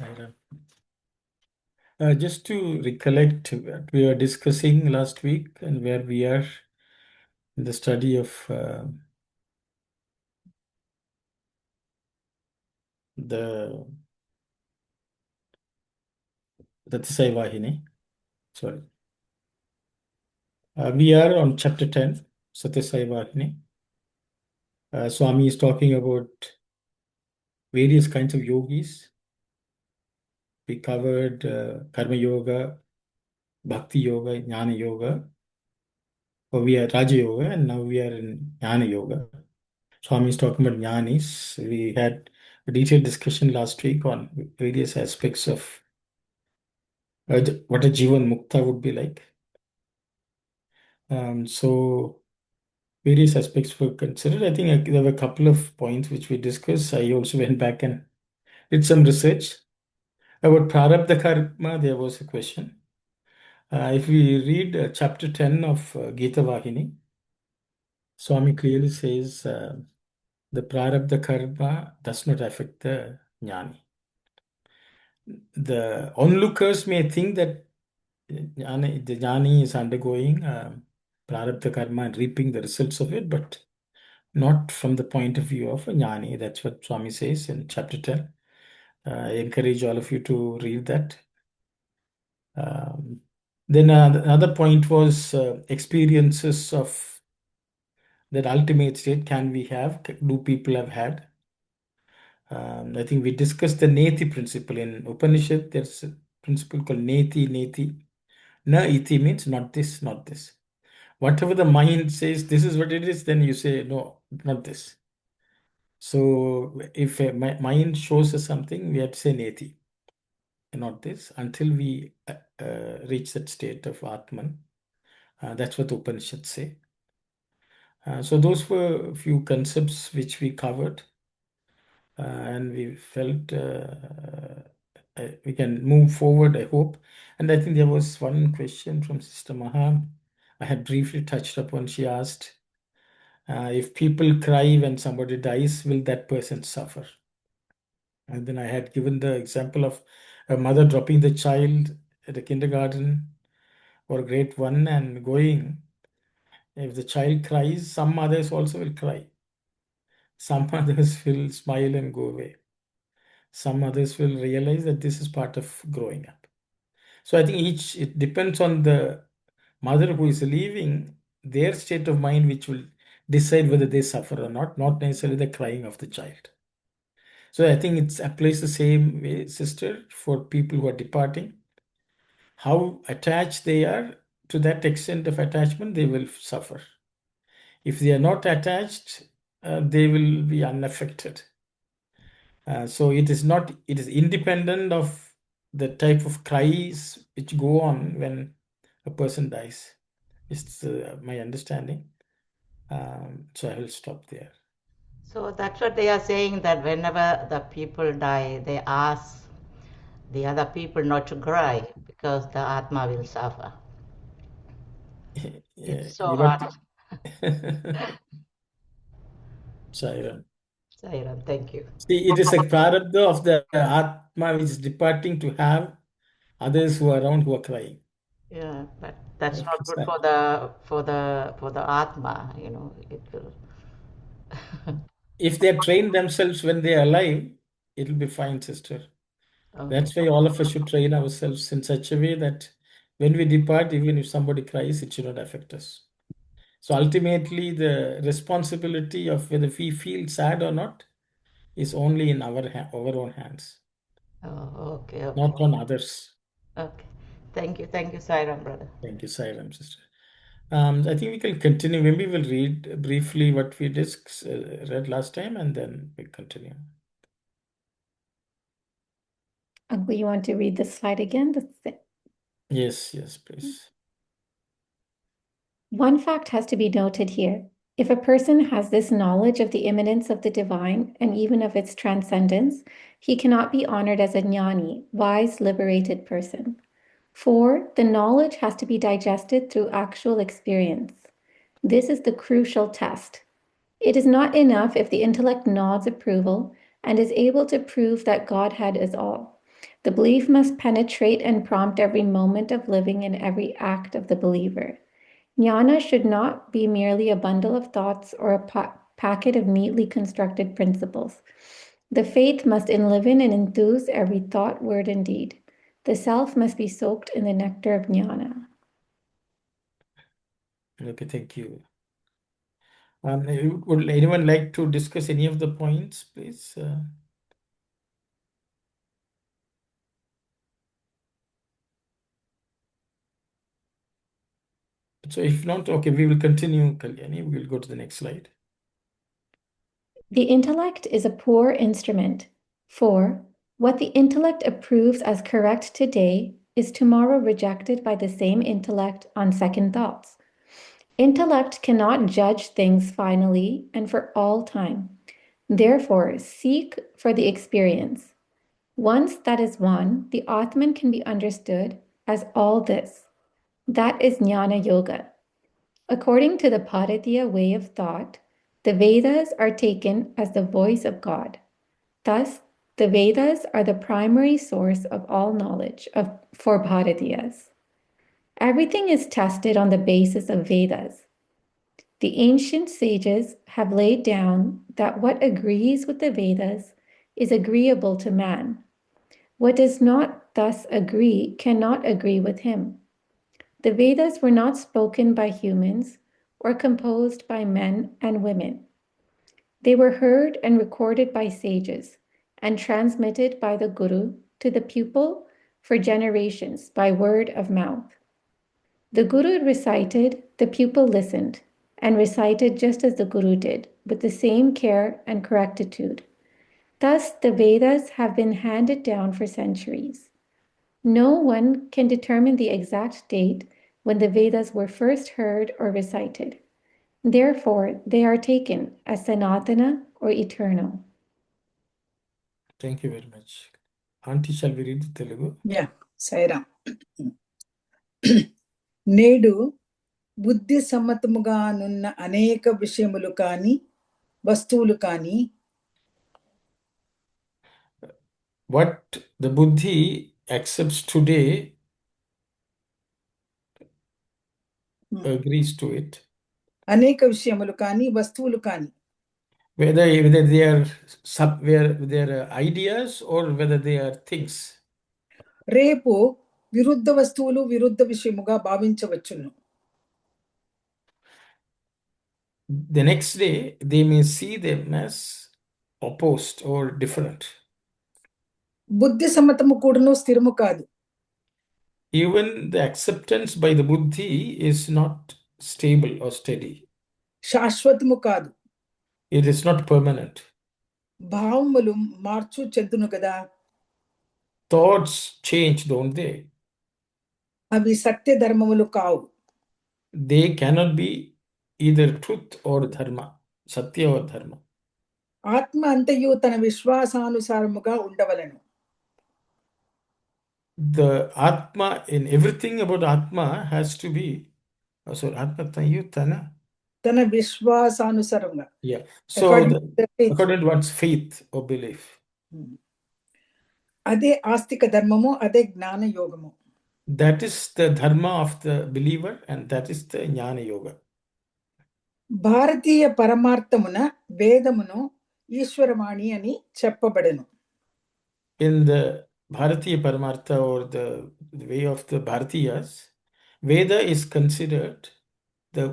Saira. Just to recollect what we were discussing last week and where we are in the study of the Sathya Sai Vahini. Sorry. We are on chapter 10, Sathya Sai Vahini. Swami is talking about various kinds of yogis. We covered Karma Yoga, Bhakti Yoga, Jnana Yoga, or we are Raja Yoga, and now we are in Jnana Yoga. Swami is talking about Jnanis. We had a detailed discussion last week on various aspects of what a Jivan Mukta would be like. So various aspects were considered. I think there were a couple of points which we discussed. I also went back and did some research. About Prarabdha Karma, there was a question. If we read chapter 10 of Gita Vahini, Swami clearly says the Prarabdha Karma does not affect the Jnani. The onlookers may think that the Jnani is undergoing Prarabdha Karma and reaping the results of it, but not from the point of view of a Jnani. That's what Swami says in chapter 10. I encourage all of you to read that. Then another point was experiences of that ultimate state. Can we have? Do people have had? I think we discussed the Neti principle in Upanishad. There's a principle called Neti. Na iti means not this, not this. Whatever the mind says, this is what it is, then you say, no, not this. So if my mind shows us something, we have to say Neti, not this, until we reach that state of Atman. That's what the Upanishads say. So those were a few concepts which we covered. And we felt we can move forward, I hope. And I think there was one question from Sister Maha. I had briefly touched upon. She asked, if people cry when somebody dies, will that person suffer? And then I had given the example of a mother dropping the child at a kindergarten or grade 1 and going. If the child cries, some mothers also will cry. Some others will smile and go away. Some others will realize that this is part of growing up. So I think it depends on the mother who is leaving, their state of mind, which will decide whether they suffer or not necessarily the crying of the child. So I think it applies the same way, sister, for people who are departing. How attached they are, to that extent of attachment, they will suffer. If they are not attached, they will be unaffected. So it is independent of the type of cries which go on when a person dies. It's my understanding. So I will stop there. So that's what they are saying, that whenever the people die, they ask the other people not to cry because the Atma will suffer. It's so hard. Sairam. Sairam, thank you. See, it is a prarabdha of the Atma which is departing to have others who are around who are crying. Yeah, but that's Okay, not good for the Atma, it will. if they train themselves when they are alive, it will be fine, sister. Okay. That's why all of us should train ourselves in such a way that when we depart, even if somebody cries, it should not affect us. So ultimately, the responsibility of whether we feel sad or not is only in our own hands, Oh, okay. not on others. Okay. Thank you, Sairam, brother. Thank you, Sairam, sister. I think we can continue. Maybe we'll read briefly what we read last time and then we continue. Uncle, you want to read the slide again? Yes, please. One fact has to be noted here. If a person has this knowledge of the immanence of the divine and even of its transcendence, he cannot be honored as a jnani, wise, liberated person. 4, the knowledge has to be digested through actual experience. This is the crucial test. It is not enough if the intellect nods approval and is able to prove that Godhead is all. The belief must penetrate and prompt every moment of living and every act of the believer. Jnana should not be merely a bundle of thoughts or a packet of neatly constructed principles. The faith must enliven and enthuse every thought, word, and deed. The self must be soaked in the nectar of jnana. Okay, thank you. Would anyone like to discuss any of the points, please? So if not, okay, we will continue, Kalyani. We will go to the next slide. The intellect is a poor instrument, for what the intellect approves as correct today is tomorrow rejected by the same intellect on second thoughts. Intellect cannot judge things finally and for all time. Therefore, seek for the experience. Once that is won, the Atman can be understood as all this. That is Jnana Yoga. According to the Bharatiya way of thought, the Vedas are taken as the voice of God. Thus, the Vedas are the primary source of all knowledge for Bharatiyas. Everything is tested on the basis of Vedas. The ancient sages have laid down that what agrees with the Vedas is agreeable to man. What does not thus agree cannot agree with him. The Vedas were not spoken by humans or composed by men and women. They were heard and recorded by sages and transmitted by the Guru to the pupil for generations by word of mouth. The Guru recited, the pupil listened, and recited just as the Guru did, with the same care and correctitude. Thus, the Vedas have been handed down for centuries. No one can determine the exact date when the Vedas were first heard or recited. Therefore, they are taken as sanatana or eternal. Thank you very much. Auntie, shall we read the Telugu? Yeah, Sairam. నేడు బుద్ధి సమ్మతముగానున్న అనేక విషయములు కాని వస్తువులు కాని What the Buddhi accepts today, agrees to it, అనేక విషయములు కాని వస్తువులు కాని whether they are ideas or whether they are things. రేపు విరుద్ధ వస్తువులు విరుద్ధ విషయముగా భావించవచ్చును. The next day, they may see them as opposed or different. బుద్ధి సమ్మతము కూడాను స్థిరము కాదు. Even the acceptance by the Buddhi is not stable or steady. శాశ్వతము కాదు. It is not permanent. భావములు మార్చు చెందును కదా. Thoughts change, don't they? అవి సత్య ధర్మములు కావు. They cannot be either truth or dharma, satya or dharma. ఆత్మ అంతయు తన విశ్వాసానుసారముగా ఉండవలెను. The Atma, in everything about Atma, has to be Atma Tayutana. తన విశ్వాసానుసారంగా. Yeah. So according to one's faith or belief. అదే ఆస్తిక ధర్మము, అదే జ్ఞాన యోగము. That is the dharma of the believer and that is the jnana yoga. భారతీయ పరమార్థమున వేదమును ఈశ్వరవాణి అని చెప్పబడెను. In the Bharatiya Paramartha or the way of the Bharatiyas, Veda is considered the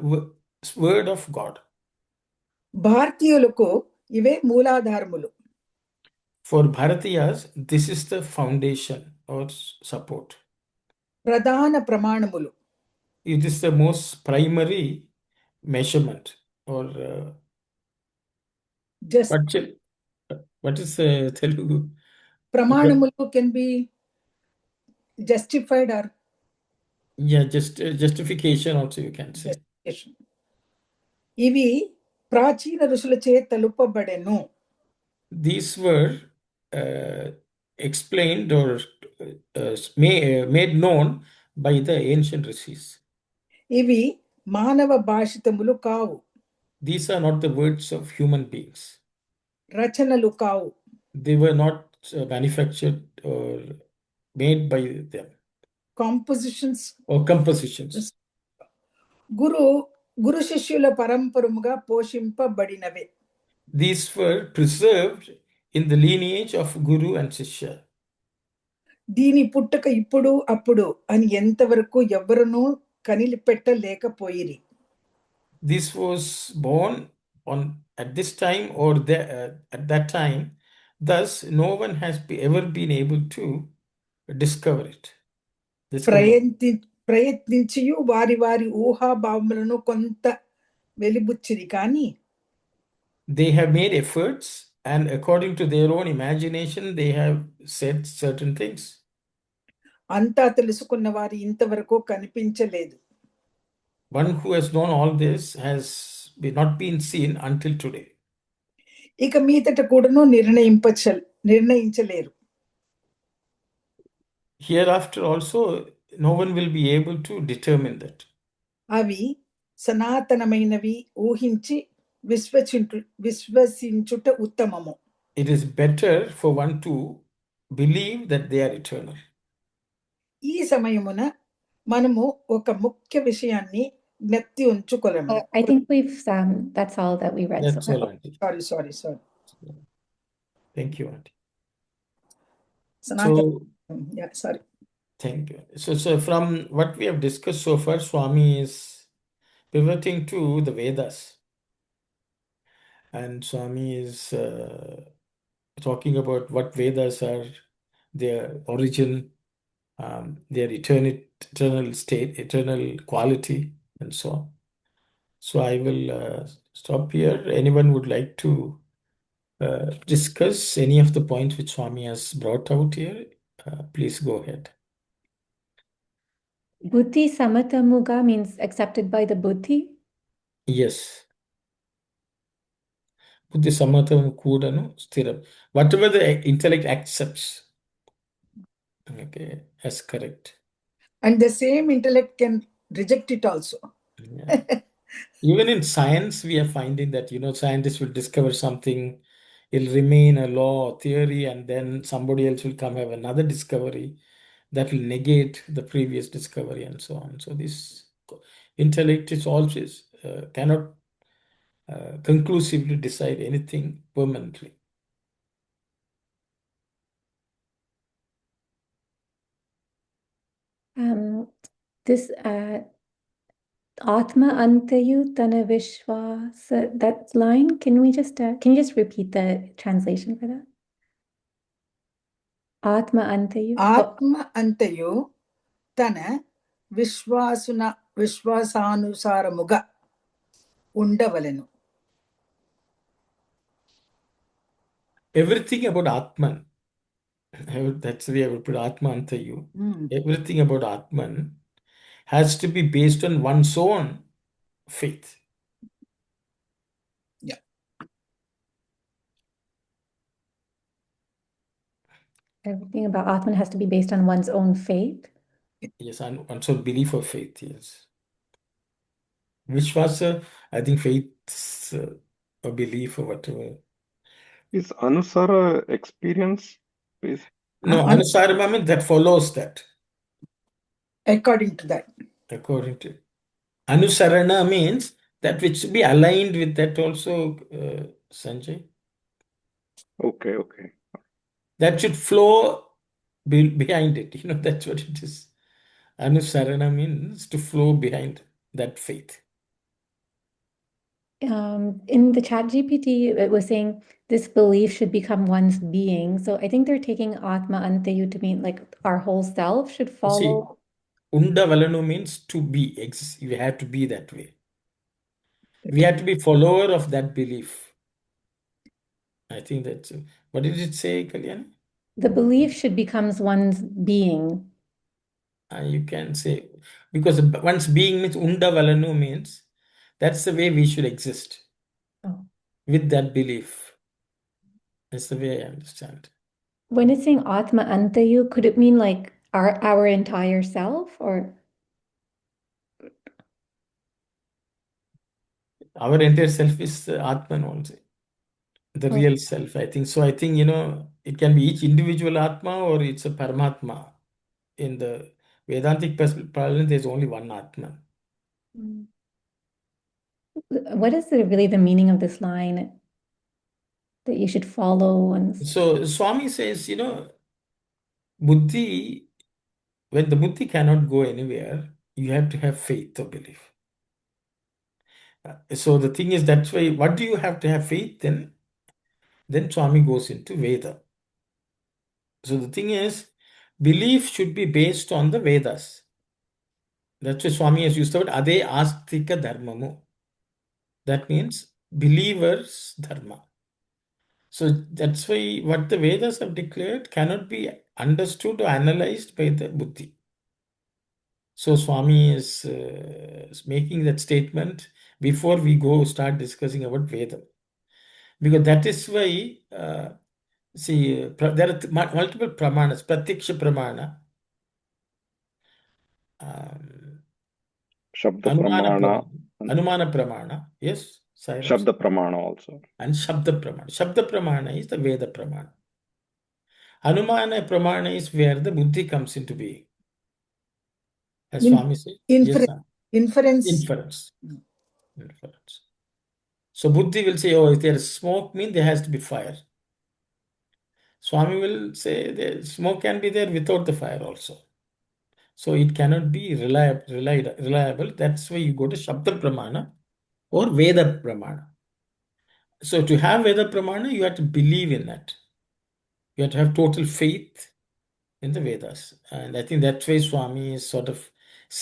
word of God. భారతీయులకు ఇవే మూలాధారములు. For Bharatiyas, this is the foundation or support. ప్రధాన ప్రమాణములు. It is the most primary measurement or what is Telugu? ప్రమాణములు can be justified or justification also you can say. ఇవి ప్రాచీన ఋషులచే తెలుపబడెను. These were explained or made known by the ancient rishis. ఇవి మానవ భాషితములు కావు. These are not the words of human beings. రచనలు కావు. They were not manufactured or made by them compositions or compositions. గురు గురు శిష్యుల పరంపరముగా పోషింపబడినవే. These were preserved in the lineage of Guru and Shishya. దీని పుట్టుక ఇప్పుడు అప్పుడు అని ఎంతవరకు ఎవరునూ కనిపెట్టలేకపోయిరి. This was born on at this time or at that time. Thus, no one has ever been able to discover it. ప్రయత్నించియు వారి వారి ఊహాభావములను కొంత వెలిబుచ్చిరి కానీ they have made efforts, and according to their own imagination, they have said certain things. అంతా తెలుసుకున్న వారు ఇంతవరకు కనిపించలేదు. One who has known all this has not been seen until today. ఇక మీదట కూడాను నిర్ణయించలేరు. Hereafter also, no one will be able to determine that. అవి సనాతనమైనవి ఊహించి విశ్వసించుట ఉత్తమము. It is better for one to believe that they are eternal. ఈ సమయమున మనము ఒక ముఖ్య విషయాన్ని జ్ఞప్తి ఉంచుకోలేము. I think that's all that we read. That's all, Auntie. Sorry. Thank you, Auntie. Sorry. Thank you. So from what we have discussed so far, Swami is pivoting to the Vedas. And Swami is talking about what Vedas are, their origin, their eternal state, eternal quality, and so on. So I will stop here. Anyone would like to discuss any of the points which Swami has brought out here? Please go ahead. Buddhi samatamuga means accepted by the buddhi? Yes. Buddhi samatam kudanu stiram. Whatever the intellect accepts. Okay, that's correct. And the same intellect can reject it also. Yeah. Even in science, we are finding that, scientists will discover something, it'll remain a law or theory, and then somebody else will come have another discovery that will negate the previous discovery and so on. So this intellect is always cannot conclusively decide anything permanently. This Atma Antayu Tana Vishwasa, that line, can you just repeat the translation for that? Atma Antayu. ఆత్మ అంతయు తన విశ్వాసానుసారముగా ఉండవలెను. Everything about Atman, that's the way I would put Atma Antayu. Everything about Atman has to be based on one's own faith. Yeah. Everything about Atman has to be based on one's own faith? Yes, on one's own belief of faith, yes. Vishwasa, I think faith or belief or whatever. Is Anusara experience based? No, Anusarama means that follows that. According to that. According to Anusarana means that which be aligned with that also, Sanjay. Okay. That should flow behind it. That's what it is. Anusarana means to flow behind that faith. In the chat GPT, it was saying this belief should become one's being. So I think they're taking Atma Antayu to mean like our whole self should follow. See, Unda Valanu means to be. You have to be that way. We have to be follower of that belief. I think that's what did it say, Kalyani? The belief should become one's being. You can say, because one's being means Unda Valanu means that's the way we should exist. With that belief. That's the way I understand. When it's saying Atma Antayu, could it mean like our entire self, or? Our entire self is Atman also. The real self, I think. So I think, it can be each individual Atma or it's a Paramatma. in the Vedantic parlance, there's only one Atman. What is really the meaning of this line that you should follow? So Swami says, Buddhi, when the Buddhi cannot go anywhere, you have to have faith or belief. So the thing is, that's why, what do you have to have faith then? Then Swami goes into Veda. So the thing is, belief should be based on the Vedas. That's why Swami has used the word Ade Astika Dharmamu. That means believers' dharma. So that's why what the Vedas have declared cannot be understood or analyzed by the Buddhi. So Swami is making that statement before we start discussing about Veda. Because that is why, there are multiple pramanas, Pratyaksha pramana, Shabda Anumana Pramana pramana, and Anumana pramana, yes, Sairam, Shabda Pramana also. and Shabda pramana. Shabda pramana is the Veda pramana. Anumana pramana is where the Buddhi comes into being. As Swami said, yes, Inference. Inference. inference. Inference. So Buddhi will say, oh, if there is smoke, means there has to be fire. Swami will say the smoke can be there without the fire also. So it cannot be reliable. That's why you go to Shabda Pramana or Veda Pramana. So to have Veda Pramana, you have to believe in that. You have to have total faith in the Vedas. And I think that's why Swami is sort of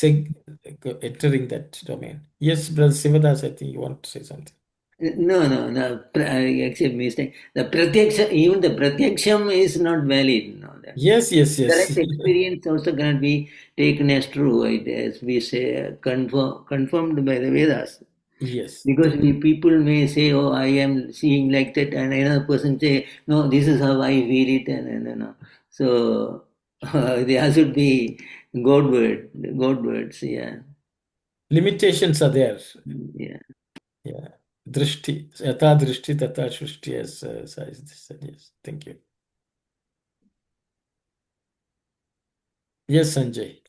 entering that domain. Yes, Brother Sivadas, I think you want to say something. No. I accept mistake. The pratyaksha, even the pratyaksham is not valid. No, that Yes. direct experience also cannot be taken as true. As we say, confirmed by the Vedas. Yes. Because people may say, "Oh, I am seeing like that," and another person say, "No, this is how I feel it," and. So there should be God words. Yeah. Limitations are there. Yeah. Yeah. Drishti. Yatha drishti tata shrishti, as Sai said. Yes. Thank you. Yes, Sanjay.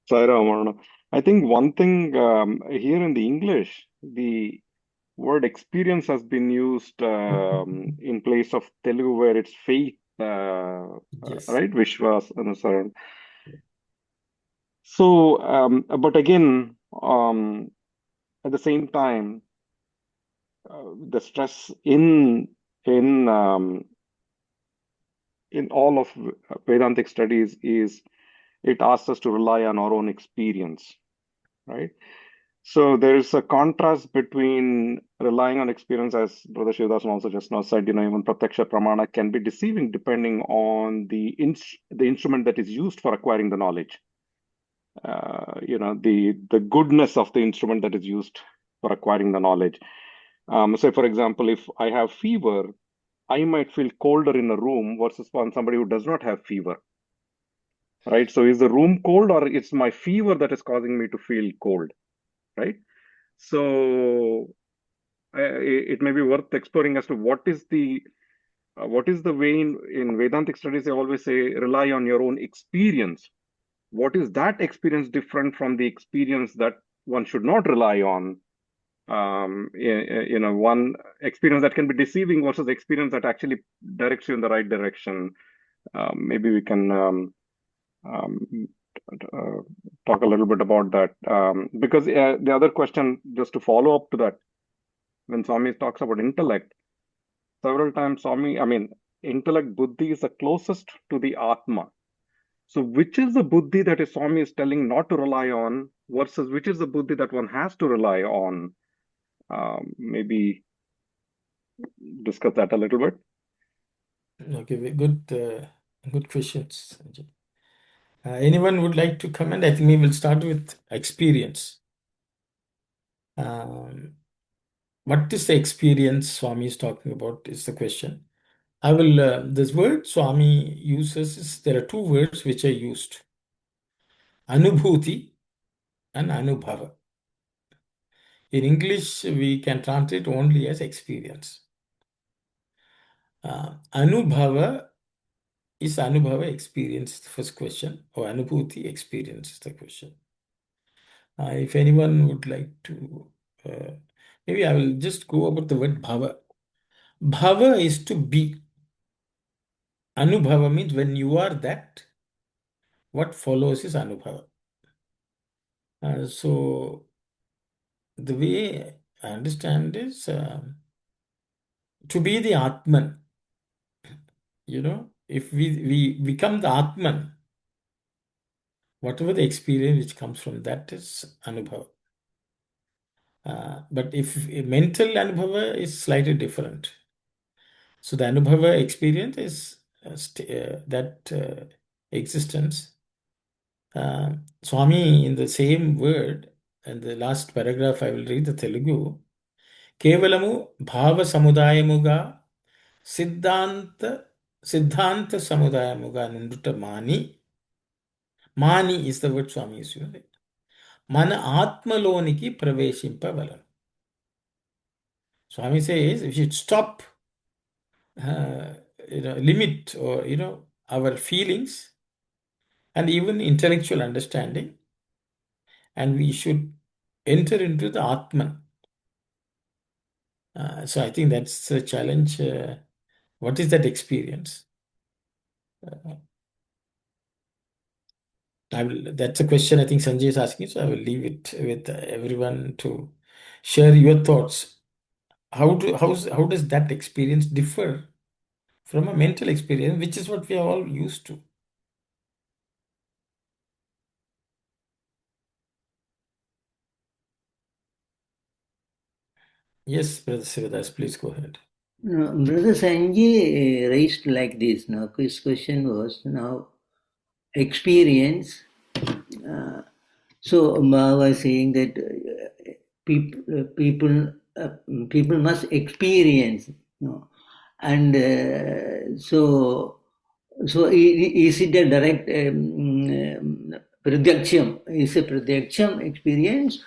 Saira Amarna. I think one thing here in the English, the word experience has been used in place of Telugu, where it's faith, Yes. right? Vishwas, Anusaran. So, but again, at the same time, the stress in all of Vedantic studies is it asks us to rely on our own experience, right? So there is a contrast between relying on experience, as Brother Shivadas also just now said, even Pratyaksha Pramana can be deceiving depending on the instrument that is used for acquiring the knowledge. The goodness of the instrument that is used for acquiring the knowledge. Say, for example, if I have fever, I might feel colder in a room versus on somebody who does not have fever, right? So is the room cold or it's my fever that is causing me to feel cold, right? So it may be worth exploring as to what is the way in Vedantic studies. They always say rely on your own experience. What is that experience different from the experience that one should not rely on? One experience that can be deceiving versus experience that actually directs you in the right direction. Maybe we can talk a little bit about that, because the other question, just to follow up to that, when Swami talks about intellect, several times intellect, buddhi is the closest to the Atma. So which is the buddhi that is Swami is telling not to rely on versus which is the buddhi that one has to rely on? Maybe discuss that a little bit. Okay, good questions, Sanjay. Anyone would like to comment? I think we will start with experience. What is the experience Swami is talking about is the question. This word Swami uses, there are two words which are used. Anubhuti and Anubhava. In English, we can translate only as experience. Anubhava is Anubhava experience is the first question, or Anubhuti experience is the question. If anyone would like to, maybe I will just go about the word bhava. Bhava is to be. Anubhava means when you are that, what follows is Anubhava. So the way I understand is to be the Atman. If we become the Atman, whatever the experience which comes from that is Anubhava. But if mental Anubhava is slightly different. So the Anubhava experience is that existence. Swami, in the same word, and the last paragraph I will read the Telugu. Kevalamu bhava samudayamuga siddhanta samudayamuga nunduta mani. Mani is the word Swami is using. Mana atmaloniki praveshimpavalanu. Swami says we should stop limit or our feelings and even intellectual understanding, and we should enter into the Atman. So I think that's a challenge. What is that experience? That's a question I think Sanjay is asking, so I will leave it with everyone to share your thoughts. How does that experience differ from a mental experience, which is what we are all used to? Yes, Brother Sivadas, please go ahead. No, Brother Sanjay raised like this. Now, his question was now experience. So Ma was saying that people must experience, and so is it a direct pradyaksham? Is a pradyaksham experience?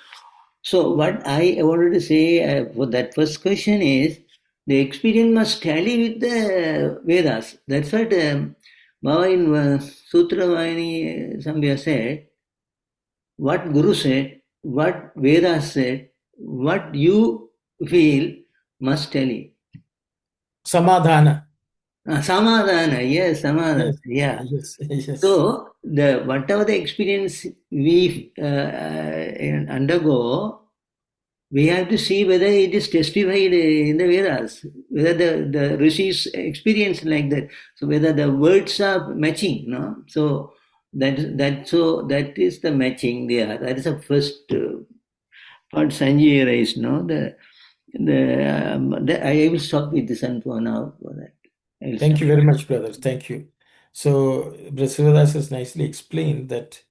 So what I wanted to say for that first question is the experience must tally with the Vedas. That's what Bhava in Sutra Vahini Samvya said. What Guru said, what Vedas said, what you feel must tally. Samadhana. Samadhana, yes, Samadhana, yeah. Yes. So whatever the experience we undergo, we have to see whether it is testified in the Vedas, whether the rishis experience like that. So whether the words are matching, no? So that is the matching there. That is the first part Sanjay raised, no? I will stop with this one for now. For that. Thank you very much, brothers. Thank you. So, Brasivadas has nicely explained that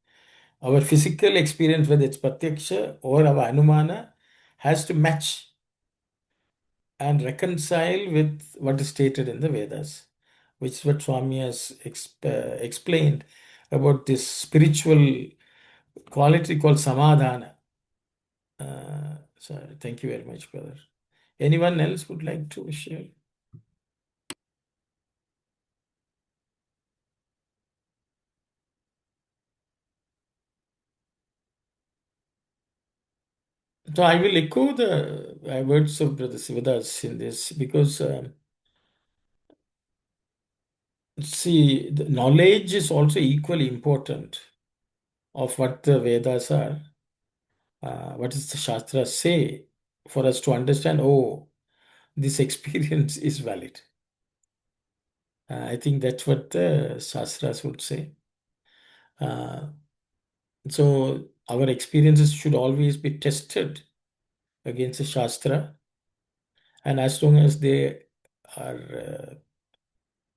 our physical experience, whether it's pratyaksha or our anumana, has to match and reconcile with what is stated in the Vedas, which is what Swami has explained about this spiritual quality called samadhana. So, thank you very much, brother. Anyone else would like to share? So I will echo the words of Brother Sivadas in this because see, the knowledge is also equally important of what the Vedas are. What does the Shastra say for us to understand, oh, this experience is valid. I think that's what the Shastras would say. So our experiences should always be tested against the Shastra. And as long as they are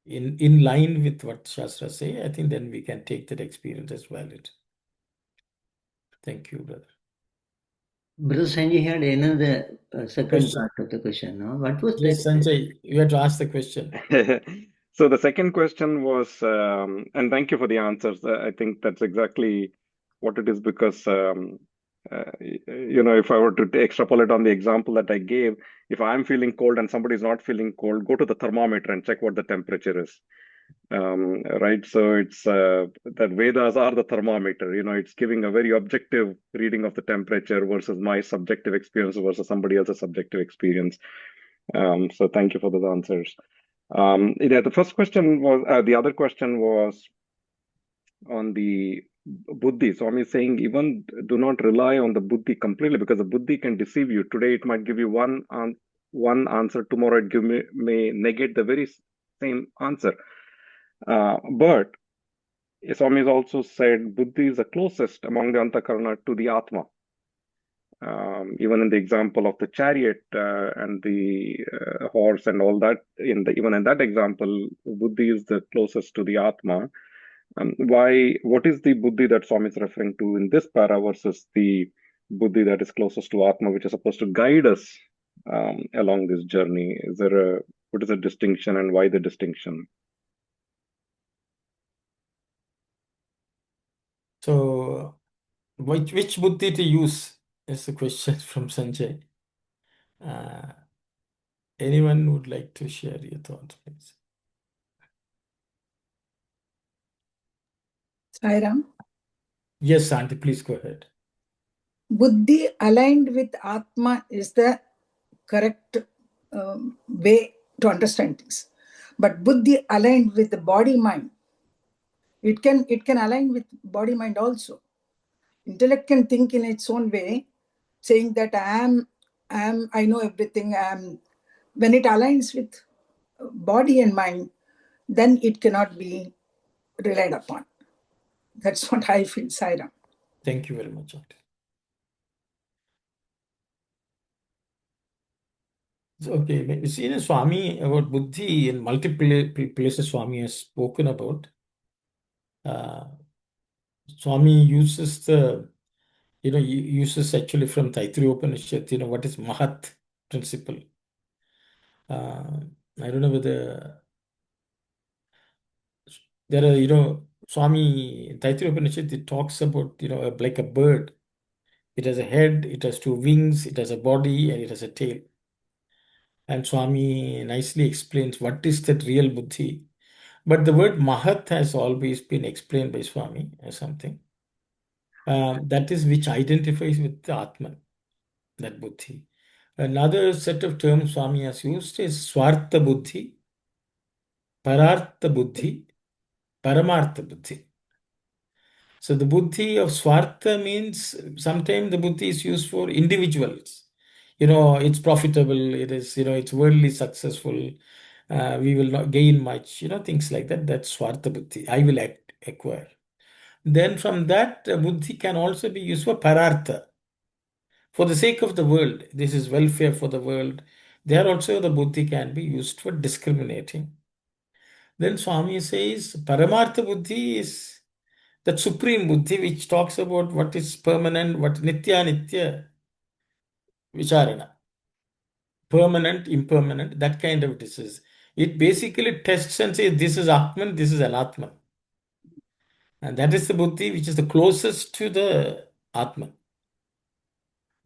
in line with what Shastra say, I think then we can take that experience as valid. Thank you, brother. Brother Sanjay had another second part of the question. No? What was Yes, that? Sanjay, you have to ask the question. So the second question was, and thank you for the answers. I think that's exactly what it is because, if I were to extrapolate on the example that I gave, if I'm feeling cold and somebody is not feeling cold, go to the thermometer and check what the temperature is. Right? So it's that Vedas are the thermometer. It's giving a very objective reading of the temperature versus my subjective experience versus somebody else's subjective experience. So thank you for those answers. Yeah, the first question was, the other question was on the buddhi. Swami is saying even do not rely on the buddhi completely, because the buddhi can deceive you. Today it might give you one answer, tomorrow it may negate the very same answer. But Swami has also said buddhi is the closest among the antakarana to the atma. Even in the example of the chariot and the horse and all that, even in that example, buddhi is the closest to the atma. What is the buddhi that Swami is referring to in this para versus the buddhi that is closest to atma, which is supposed to guide us along this journey? What is the distinction, and why the distinction? So, which buddhi to use is the question from Sanjay. Anyone would like to share your thoughts, please? Sairam. Yes, Auntie, please go ahead. Buddhi aligned with Atma is the correct way to understand things. But Buddhi aligned with the body-mind, it can align with body-mind also. Intellect can think in its own way, saying that I know everything. When it aligns with body and mind, then it cannot be relied upon. That's what I feel, Sairam. Thank you very much, Auntie. Okay, you see, Swami, about buddhi in multiple places Swami has spoken about. Swami uses uses actually from Taittiriya Upanishad, what is Mahat principle. I don't know whether there are, Swami in Taittiriya Upanishad, it talks about, like a bird. It has a head, it has two wings, it has a body, and it has a tail. And Swami nicely explains what is that real buddhi. But the word Mahat has always been explained by Swami as something. That is which identifies with the Atman, that buddhi. Another set of terms Swami has used is Swartha Buddhi, Parartha Buddhi, Paramartha Buddhi. So the buddhi of Swartha means sometimes the buddhi is used for individuals. It's profitable, it's worldly successful, we will not gain much, things like that. That's Swartha Buddhi. I will acquire. Then from that, buddhi can also be used for Parartha. For the sake of the world, this is welfare for the world. There also the buddhi can be used for discriminating. Then Swami says Paramartha Buddhi is that supreme buddhi which talks about what is permanent, what nitya nitya vicharana. Permanent, impermanent, that kind of disease. It basically tests and says this is Atman, this is Anatman. And that is the buddhi which is the closest to the Atman.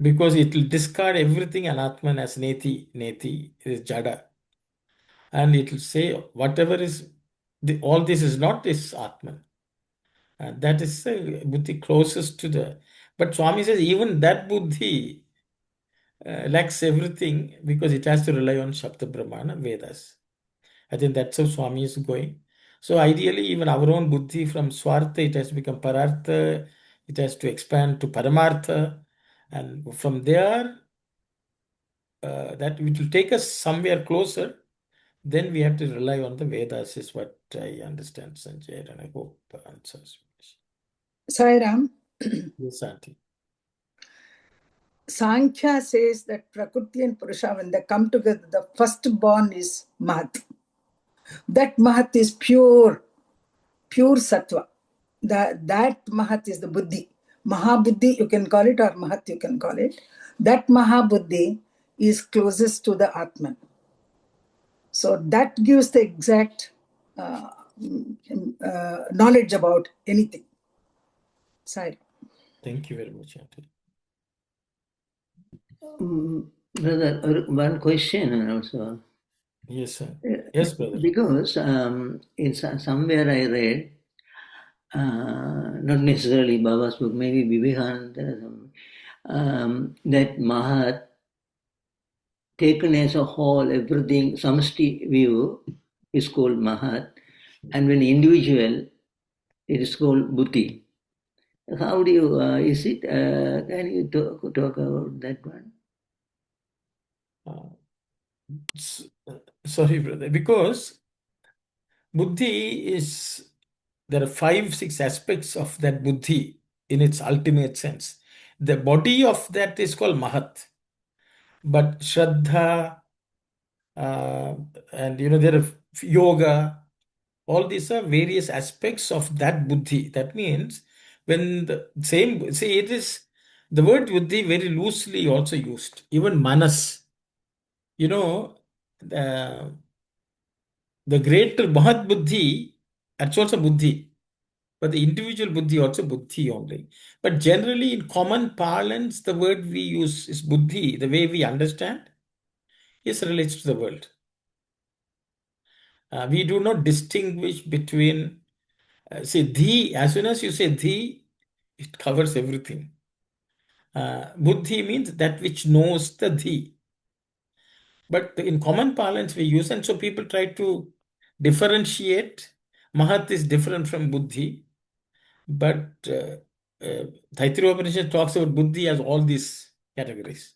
Because it will discard everything Anatman as neti is jada. And it will say whatever is, all this is not is Atman. And that is the buddhi closest to the. But Swami says even that buddhi lacks everything because it has to rely on Shabda Brahmana, Vedas. I think that's how Swami is going. So ideally, even our own buddhi from Swartha, it has to become Parartha, it has to expand to Paramartha. And from there, that it will take us somewhere closer. Then we have to rely on the Vedas, is what I understand, Sanjay, and I hope answers. Sairam. Yes, Auntie. Sankhya says that Prakriti and Purusha, when they come together, the firstborn is Mahat. That Mahat is pure Sattva. That Mahat is the Buddhi. Mahabuddhi, you can call it, or Mahat, you can call it. That Mahabuddhi is closest to the Atman. So that gives the exact knowledge about anything. Sorry. Thank you very much, Auntie. Brother, one question also. Yes, sir. Yes, brother. Because somewhere I read, not necessarily Baba's book, maybe Vivekananda or something, that Mahat, taken as a whole, everything, samasti view is called Mahat, and when individual, it is called Buddhi. How do you, is it, can you talk about that one? Sorry, brother. Because buddhi is, there are 5, 6 aspects of that buddhi in its ultimate sense. The body of that is called Mahat. But Shraddha, and there are yoga, all these are various aspects of that buddhi. That means when the same, see, it is the word buddhi very loosely also used. Even manas, you know, the greater Mahat buddhi, that's also buddhi. But the individual buddhi also buddhi only. But generally in common parlance, the word we use is buddhi. The way we understand is relates to the world. We do not distinguish between, say, the, as soon as you say the, it covers everything. Buddhi means that which knows the the. But in common parlance, we use, and so people try to differentiate. Mahat is different from buddhi, but Taittiriya Upanishad talks about buddhi as all these categories.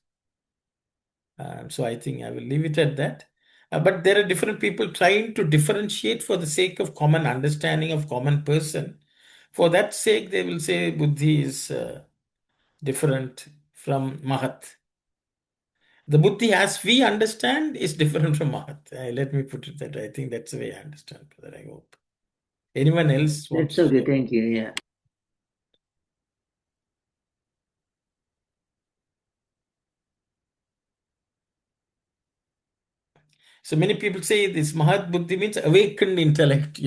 So I think I will leave it at that. But there are different people trying to differentiate for the sake of common understanding of common person. For that sake, they will say buddhi is different from mahat. The buddhi as we understand is different from mahat. Let me put it that way. I think that's the way I understand, brother. I hope. Anyone else wants That's okay, to? thank you, yeah. So many people say this mahat buddhi means awakened intellect,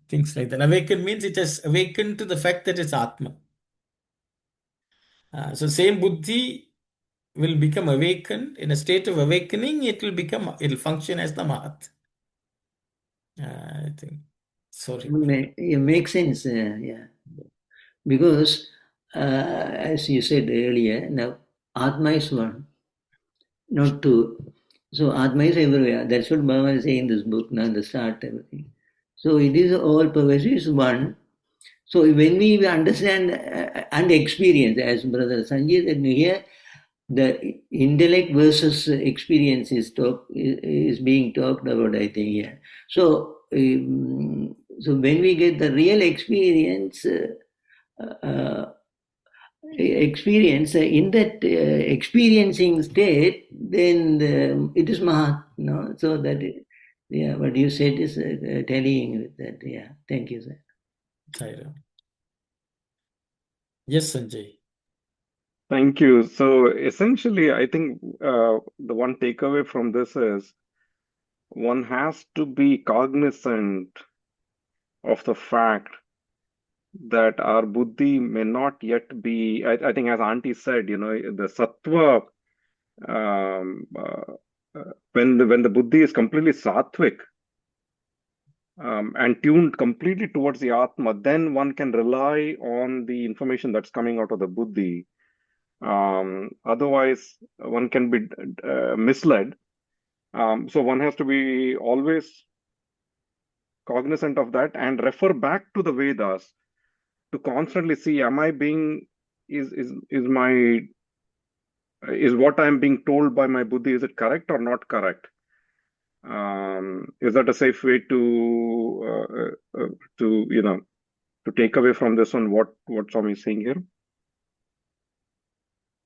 things like that. Awakened means it has awakened to the fact that it's Atma. So same buddhi will become awakened. In a state of awakening, it'll function as the Mahat. I think. Sorry. It makes sense, yeah. Because, as you said earlier, now Atma is one, not two. So Atma is everywhere. That's what Bhagavan is saying in this book, now the start, everything. So it is all pervasive, is one. So when we understand and experience, as Brother Sanjay said here, the intellect versus experience is being talked about, I think, here. So, so when we get the real experience, in that experiencing state, then it is Mahat, no? So that, yeah, what you said is tallying with that. Yeah, thank you, sir. Yes, Sanjay. Thank you. So essentially, I think the one takeaway from this is one has to be cognizant of the fact that our buddhi may not yet be, I think as Auntie said, the sattva, when the buddhi is completely sattvic, and tuned completely towards the Atma, then one can rely on the information that's coming out of the buddhi. Otherwise, one can be misled. So one has to be always cognizant of that and refer back to the Vedas to constantly see, am I being, is what I'm being told by my buddhi, is it correct or not correct? Is that a safe way to take away from this one what Swami is saying here?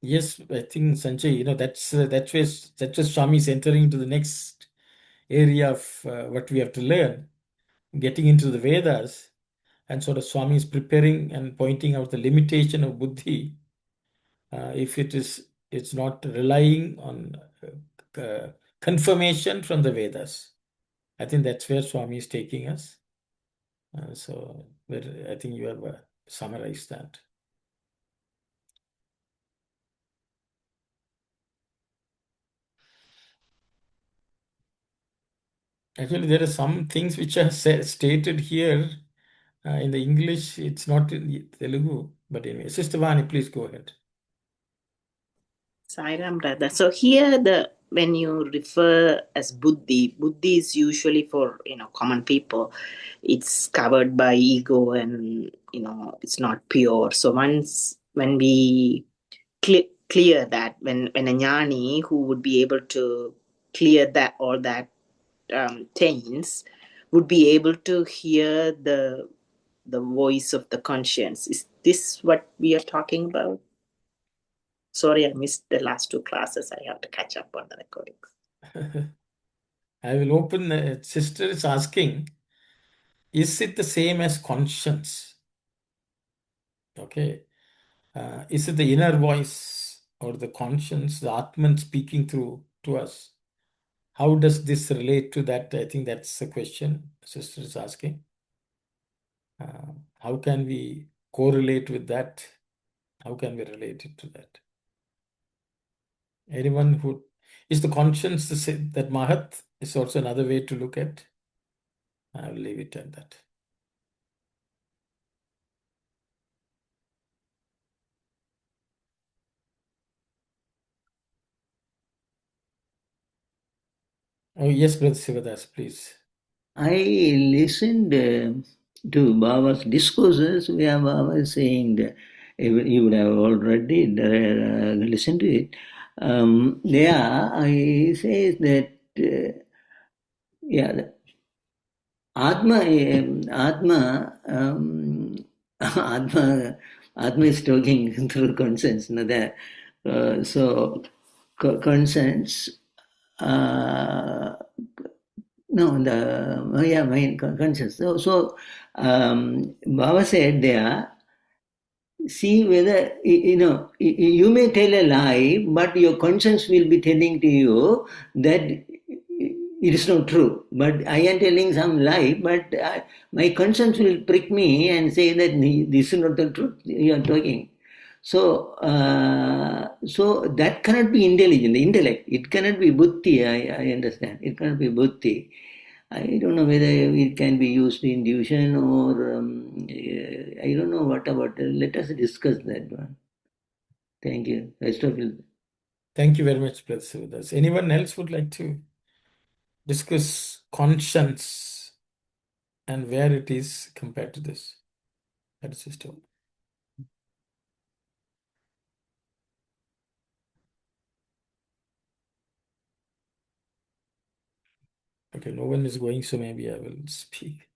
Yes, I think Sanjay, that's where Swami is entering into the next area of what we have to learn, getting into the Vedas, and sort of Swami is preparing and pointing out the limitation of buddhi if it's not relying on confirmation from the Vedas. I think that's where Swami is taking us. So I think you have summarized that. Actually, there are some things which are stated here in the English. It's not in Telugu, but anyway, Sister Vani, please go ahead. Sairam brother. So here when you refer as buddhi, buddhi is usually for common people. It's covered by ego and it's not pure. So when we clear that, when a jnani who would be able to clear that all that taints would be able to hear the voice of the conscience. Is this what we are talking about? Sorry, I missed the last two classes. I have to catch up on the recordings. I will open. Sister is asking, is it the same as conscience? Okay. Is it the inner voice or the conscience, the Atman speaking through to us? How does this relate to that? I think that's the question Sister is asking. How can we correlate with that? How can we relate it to that? Anyone who is the conscience that Mahat is also another way to look at? I will leave it at that. Oh, yes, Brother Sivadas, please. I listened to Baba's discourses where Baba is saying that you would have already listened to it. There, I say that yeah, Atma, Atma is talking through conscience. No, that, so conscience. No, my conscience. So Baba said there, see whether, you may tell a lie, but your conscience will be telling to you that it is not true. But I am telling some lie, but my conscience will prick me and say that this is not the truth you are talking. So, so that cannot be intelligent, the intellect. It cannot be buddhi, I understand. It cannot be buddhi. I don't know whether it can be used in intuition or I don't know what about it. Let us discuss that one. Thank you. Rest of you. Thank you very much, Brother Sivadas. Anyone else would like to discuss conscience and where it is compared to this? That is Sister. Okay, no one is going, so maybe I will speak.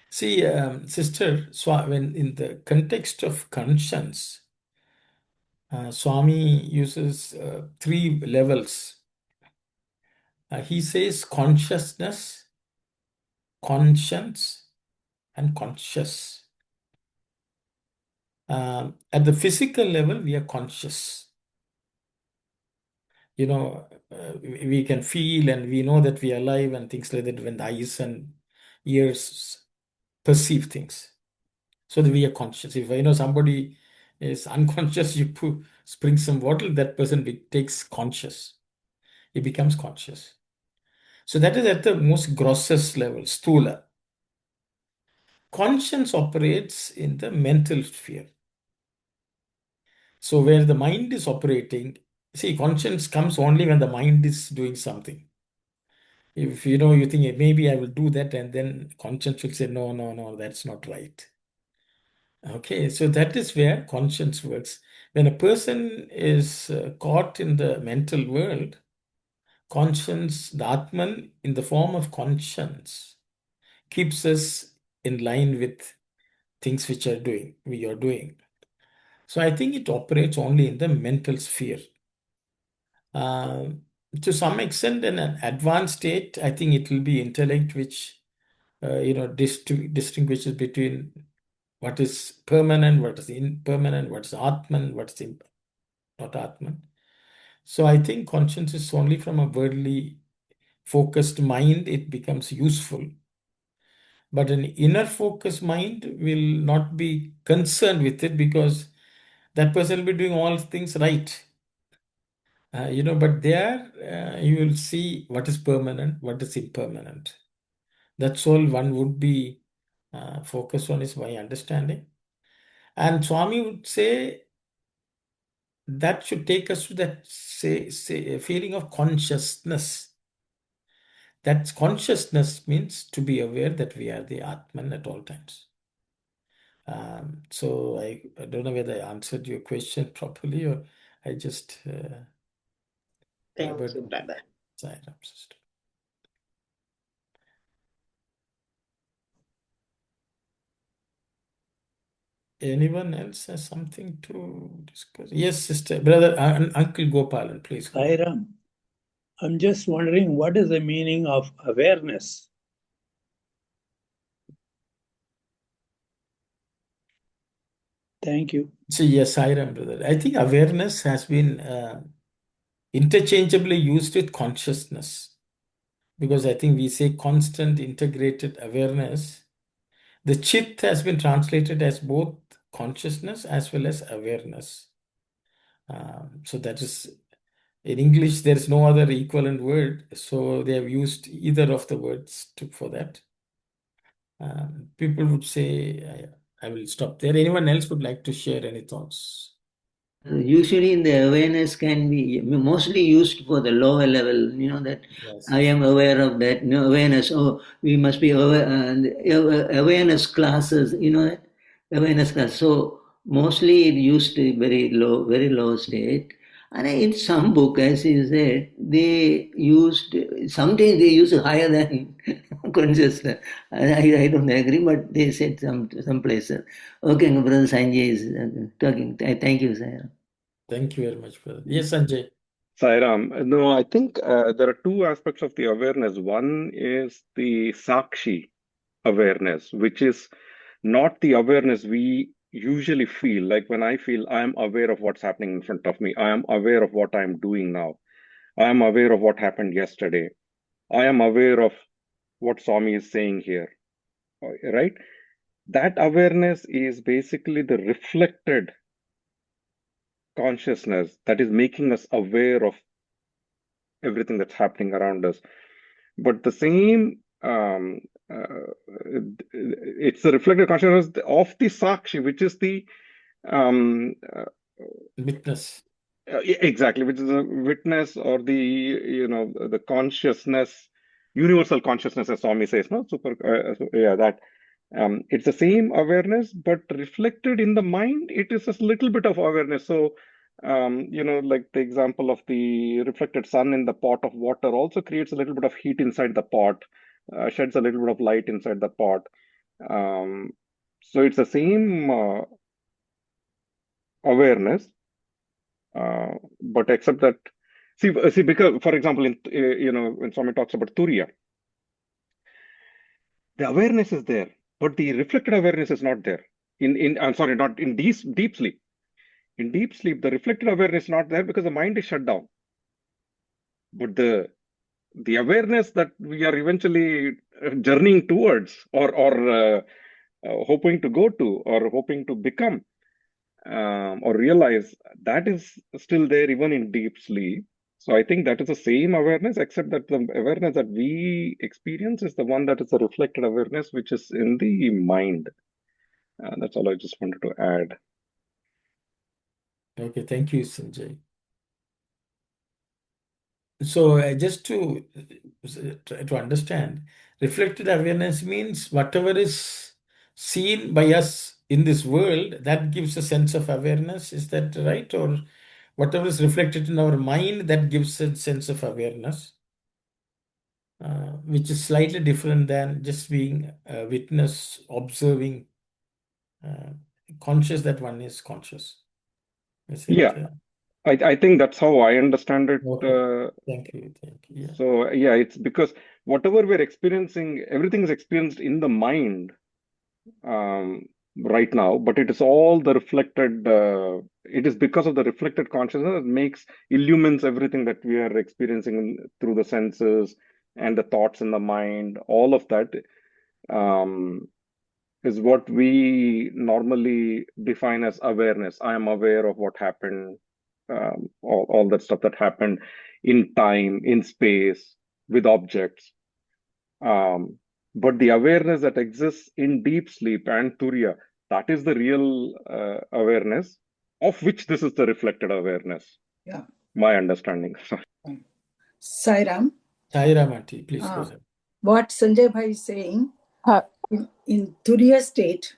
See, Sister, when in the context of conscience, Swami uses three levels. He says consciousness, conscience, and conscious. At the physical level, we are conscious. We can feel and we know that we are alive and things like that when the eyes and ears perceive things. So that we are conscious. If I know somebody is unconscious, you spring some water, that person takes conscious. He becomes conscious. So that is at the most grossest level, stula. Conscience operates in the mental sphere. So where the mind is operating, see, conscience comes only when the mind is doing something. If you think maybe I will do that, and then conscience will say, no, no, no, that's not right. Okay, so that is where conscience works. When a person is caught in the mental world, conscience, the Atman, in the form of conscience, keeps us in line with things which we are doing. So I think it operates only in the mental sphere. To some extent, in an advanced state, I think it will be intellect which distinguishes between what is permanent, what is impermanent, what is Atman, what is not Atman. So I think conscience is only from a worldly focused mind, it becomes useful. But an inner focused mind will not be concerned with it because that person will be doing all things right. But there you will see what is permanent, what is impermanent. That's all one would be focused on, is my understanding. And Swami would say that should take us to that feeling of consciousness. That consciousness means to be aware that we are the Atman at all times. So I don't know whether I answered your question properly, or I just Thank you, brother. sister. Anyone else has something to discuss? Yes, sister, brother, Uncle Gopalan, please go ahead. Sairam, I'm just wondering, what is the meaning of awareness? Thank you. So yes, Sairam, brother. I think awareness has been interchangeably used with consciousness, because I think we say constant integrated awareness. The chit has been translated as both consciousness as well as awareness. So that is, in English, there is no other equivalent word. So they have used either of the words for that. People would say, I will stop there. Anyone else would like to share any thoughts? Usually, the awareness can be mostly used for the lower level. That Yes. I am aware of that. Awareness. Oh, we must be aware. Awareness classes. Awareness class. So mostly it used to very low state. And in some book, as you said, they used sometimes they use higher than consciousness. I don't agree, but they said some places. Okay, brother Sanjay is talking. Thank you, sir. Thank you very much, brother. Yes, Sanjay. Sairam, no, I think there are two aspects of the awareness. One is the Sakshi awareness, which is not the awareness we usually feel. Like when I feel I am aware of what's happening in front of me, I am aware of what I'm doing now, I am aware of what happened yesterday, I am aware of what Swami is saying here, right? That awareness is basically the reflected consciousness that is making us aware of everything that's happening around us. But the same, it's the reflected consciousness of the Sakshi, which is the um, Witness. exactly, which is a witness, or the the consciousness, universal consciousness, as Swami says, no, yeah, that it's the same awareness, but reflected in the mind. It is a little bit of awareness. So, like the example of the reflected sun in the pot of water also creates a little bit of heat inside the pot, sheds a little bit of light inside the pot. Um, so it's the same awareness, but except that, see, because for example, in when Swami talks about Turiya, the awareness is there, but the reflected awareness is not there. I'm sorry, not in deep sleep. In deep sleep, the reflected awareness is not there because the mind is shut down. But the awareness that we are eventually journeying towards, or hoping to go to, or hoping to become, or realize, that is still there even in deep sleep. So I think that is the same awareness, except that the awareness that we experience is the one that is a reflected awareness, which is in the mind. That's all I just wanted to add. Okay, thank you, Sanjay. So just to try to understand, reflected awareness means whatever is seen by us in this world, that gives a sense of awareness. Is that right? Or whatever is reflected in our mind, that gives a sense of awareness, which is slightly different than just being a witness, observing, conscious that one is conscious. Is it? Yeah, I think that's how I understand it. Okay. Thank you. Yeah. So yeah, it's because whatever we're experiencing, everything is experienced in the mind um, right now, but it is all the reflected. It is because of the reflected consciousness that illumines everything that we are experiencing through the senses and the thoughts in the mind. All of that um, is what we normally define as awareness. I am aware of what happened, all that stuff that happened in time, in space, with objects. Um, But the awareness that exists in deep sleep and Turiya, that is the real awareness, of which this is the reflected awareness. Yeah. My understanding. Sairam. Sairam Aunty, please go ahead. What Sanjay Bhai is saying, in Turiya state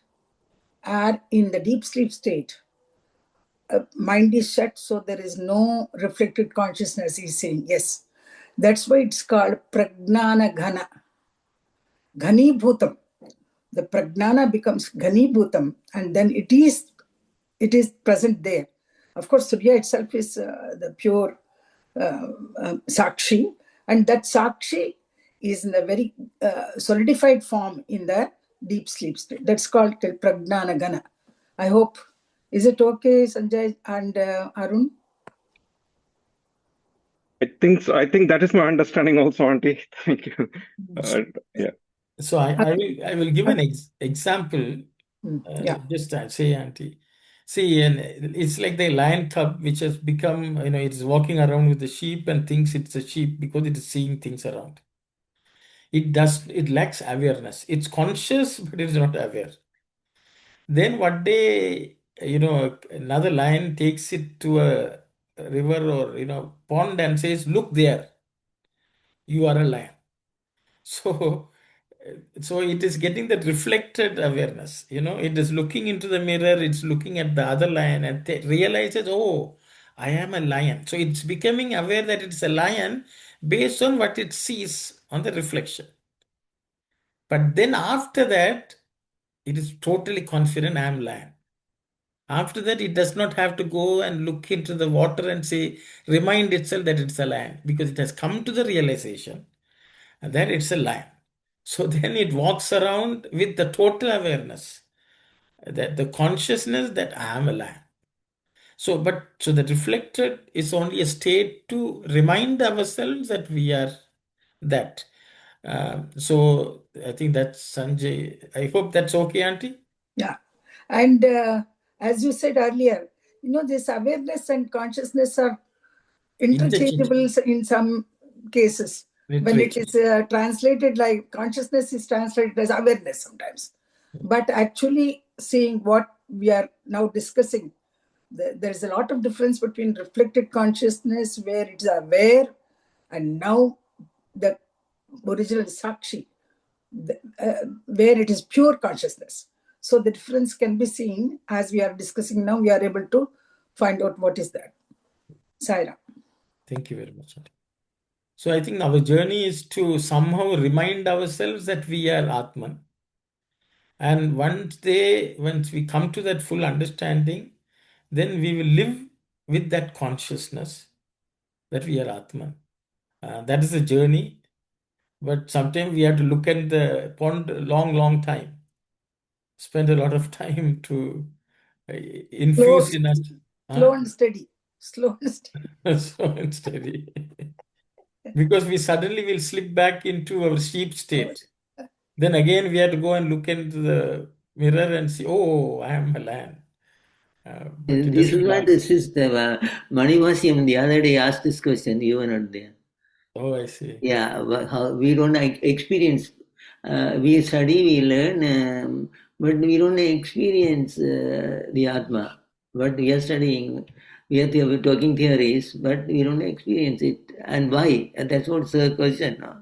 or in the deep sleep state, mind is shut, so there is no reflected consciousness, he's saying. Yes. That's why it's called Pragnana Ghana. Ghani Bhutam. The Pragnana becomes Ghani Bhutam, and then it is present there. Of course, Surya itself is the pure Sakshi, and that Sakshi is in a very solidified form in the deep sleep state. That's called Pragnana Gana. I hope. Is it okay, Sanjay and Arun? I think so. I think that is my understanding also, Auntie. Thank you. Yeah. So I will give an example. Yeah. Just say, Auntie. See, and it's like the lion cub, which has become, it's walking around with the sheep and thinks it's a sheep because it is seeing things around. It lacks awareness. It's conscious, but it is not aware. Then one day, another lion takes it to a river or, pond and says, "Look there, you are a lion." So, so it is getting that reflected awareness. It is looking into the mirror, it's looking at the other lion and realizes, oh, I am a lion. So it's becoming aware that it's a lion based on what it sees on the reflection. But then after that, it is totally confident I am lion. After that, it does not have to go and look into the water and say, remind itself that it's a lion, because it has come to the realization that it's a lion. So then it walks around with the total awareness, that the consciousness that I am a lion. So the reflected is only a state to remind ourselves that we are that. So I think that's Sanjay. I hope that's okay, Auntie. Yeah. And as you said earlier, this awareness and consciousness are interchangeable in some cases. When it is translated, like consciousness is translated as awareness sometimes. But actually seeing what we are now discussing, there's a lot of difference between reflected consciousness, where it's aware, and now the original Sakshi, where it is pure consciousness. So the difference can be seen as we are discussing now. We are able to find out what is that. Saira. Thank you very much. So I think our journey is to somehow remind ourselves that we are Atman. And once we come to that full understanding, then we will live with that consciousness that we are Atman. That is a journey. But sometimes we have to look at the pond a long, long time. Spend a lot of time to infuse in us. Slow and steady. Slow and steady. Slow and steady. Because we suddenly will slip back into our sheep state. Then again, we have to go and look into the mirror and see, oh, I am a lion. This is what this is the Manivasiam the other day asked this question. You were not there. Oh, I see. Yeah, how we don't experience. We study, we learn, but we don't experience the Atma. But we are studying, we are talking theories, but we don't experience it. And why? And that's what's the question. No?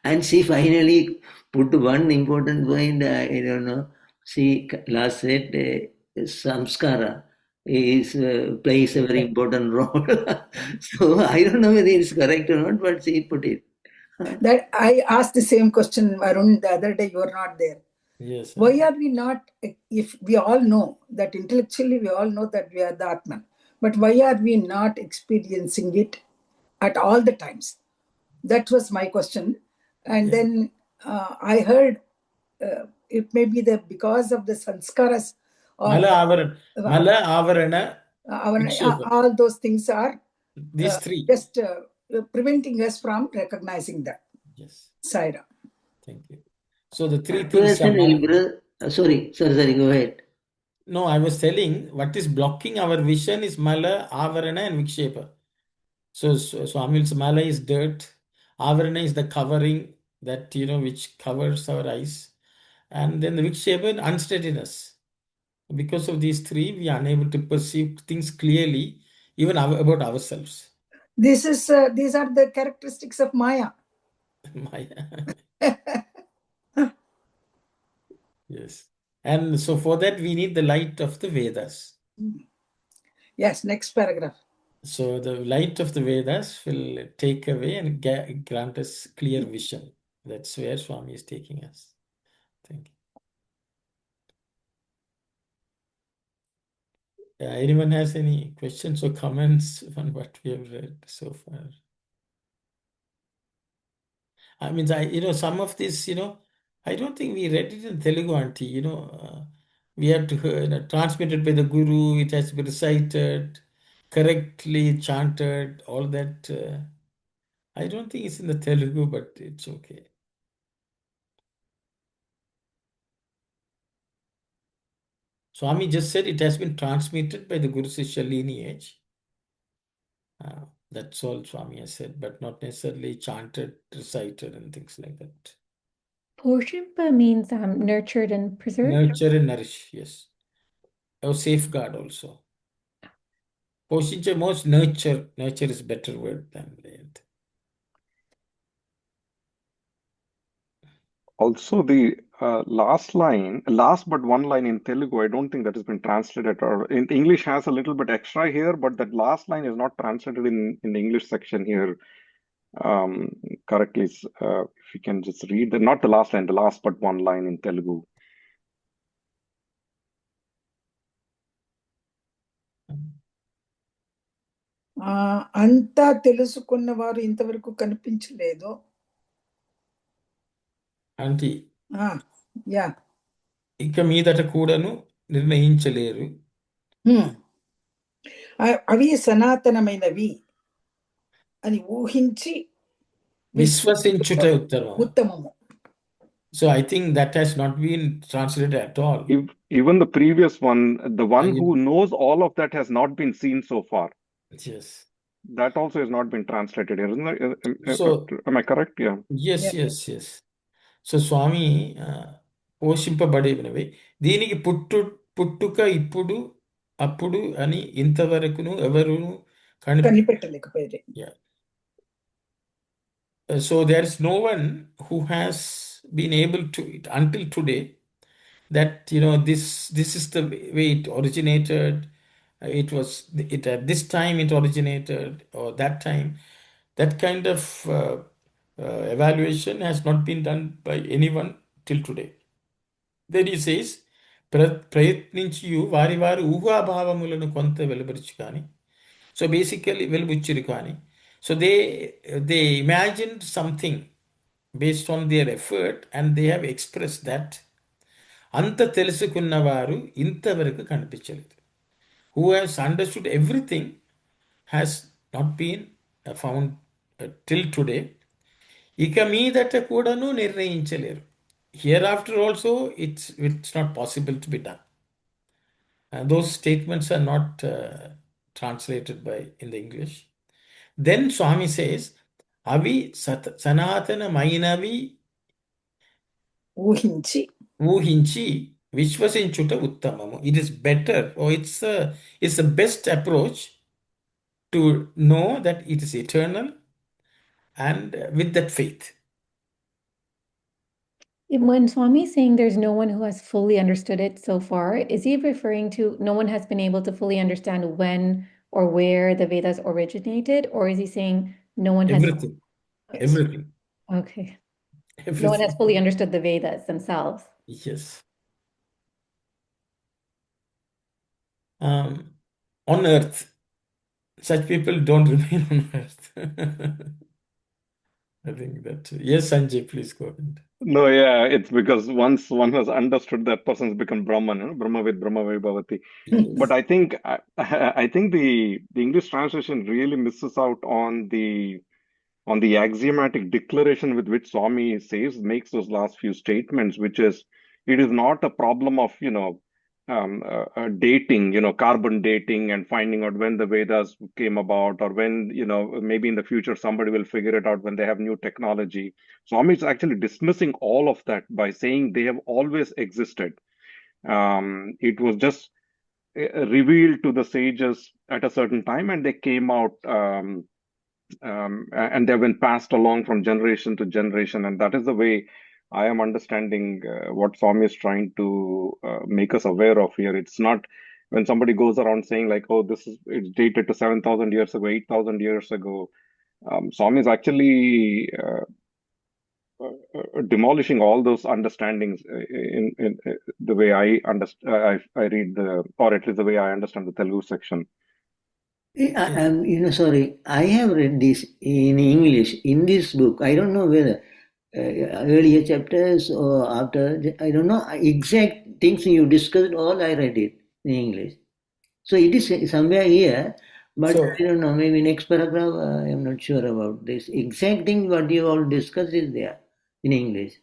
And she finally put one important point, I don't know. She last said, samskara is plays a very important role. So I don't know whether it's correct or not, but she put it. That I asked the same question, Varun, the other day. You were not there. Yes. Why are we not, if we all know that intellectually we all know that we are the Atman, but why are we not experiencing it at all the times? That was my question. And then I heard it may be because of the sanskaras. Mala avarana, all those things are these three. Just preventing us from recognizing that. Yes. Saira. Thank you. So the three things are... Sorry, go ahead. No, I was telling what is blocking our vision is Mala, Avarana and Vikshepa. So Amil's Mala is dirt, Avarana is the covering, that, which covers our eyes. And then the Vikshepa, unsteadiness. Because of these three, we are unable to perceive things clearly, even about ourselves. These are the characteristics of Maya. Maya. Yes. And so for that, we need the light of the Vedas. Yes, next paragraph. So the light of the Vedas will take away and grant us clear vision. That's where Swami is taking us. Thank you. Anyone has any questions or comments on what we have read so far? I mean, some of this, I don't think we read it in Telugu, auntie. We have to transmit it by the Guru. It has to be recited, correctly chanted, all that. I don't think it's in the Telugu, but it's okay. Swami just said it has been transmitted by the Guru Sishya lineage. That's all Swami has said, but not necessarily chanted, recited, and things like that. Porshimpa means nurtured and preserved. Nurture and nourish, yes. Or safeguard also. Poshincha most nurture. Nurture is better word than that. Also, the last but one line in Telugu, I don't think that has been translated. Or in English has a little bit extra here, but that last line is not translated in the English section here correctly. If you can just read not the last line, the last but one line in Telugu. అంతా తెలుసుకున్న వారు ఇంతవరకు కనిపించలేదు. అంటే yeah ఇక మీదట కూడాను నిర్ణయించలేరు. అవి సనాతనమైనవి అని ఊహించి విశ్వసించుట ఉత్తమము. So I think that has not been translated at all. Even the previous one, the one who knows all of that has not been seen so far. Yes. That also has not been translated here, isn't it? So, am I correct? Yeah. Yes. So Swami పోషింపబడేవి దీనికి పుట్టుక ఇప్పుడు అప్పుడు అని ఇంతవరకును ఎవరు కనిపెట్టలేకపోయారు. So there is no one who has been able to until today that this is the way it originated. It at this time it originated, or that time. That kind of evaluation has not been done by anyone till today. Then he says, ప్రయత్నించి వారి వారి ఊహాభావములను కొంత వెలువరిచి కానీ. So basically, వెలుబుచ్చిరు కానీ. So they imagined something based on their effort, and they have expressed that. అంత తెలుసుకున్నవారు ఇంతవరకు కనిపించలేదు. Who has understood everything has not been found till today. ఇక మీదట కూడాను నిర్ణయించలేరు. Hereafter also, it's not possible to be done. Those statements are not translated in the English. Then Swami says, అవి సనాతనమైనవి ఊహించి విశ్వసించుట ఉత్తమము. It is better, or it's the best approach to know that it is eternal, and with that faith. When Swami is saying there's no one who has fully understood it so far, is he referring to no one has been able to fully understand when or where the Vedas originated, or is he saying no one has everything? Okay. Everything. No one has fully understood the Vedas themselves. Yes. On earth, such people don't remain on earth. I think that. Yes, Sanjay, please go ahead. No, yeah, it's because once one has understood, that person's become Brahman, Brahmavid Brahmavid Bhavati. Yes. But I think the English translation really misses out on the axiomatic declaration with which Swami makes those last few statements, which is, it is not a problem of dating, carbon dating, and finding out when the Vedas came about, or when, maybe in the future somebody will figure it out when they have new technology. Swami is actually dismissing all of that by saying they have always existed. It was just revealed to the sages at a certain time, and they came out, and they've been passed along from generation to generation. And that is the way I am understanding what Swami is trying to make us aware of here. It's not when somebody goes around saying like, "Oh, it's dated to 7,000 years ago, 8,000 years ago." Swami is actually demolishing all those understandings in the way I understand. I read or at least the way I understand the Telugu section. Sorry, I have read this in English in this book. I don't know whether earlier chapters or after. I don't know exact things you discussed. All I read it in English. So it is somewhere here, but So- I don't know. Maybe next paragraph. I am not sure about this. Exact thing what you all discussed is there in English.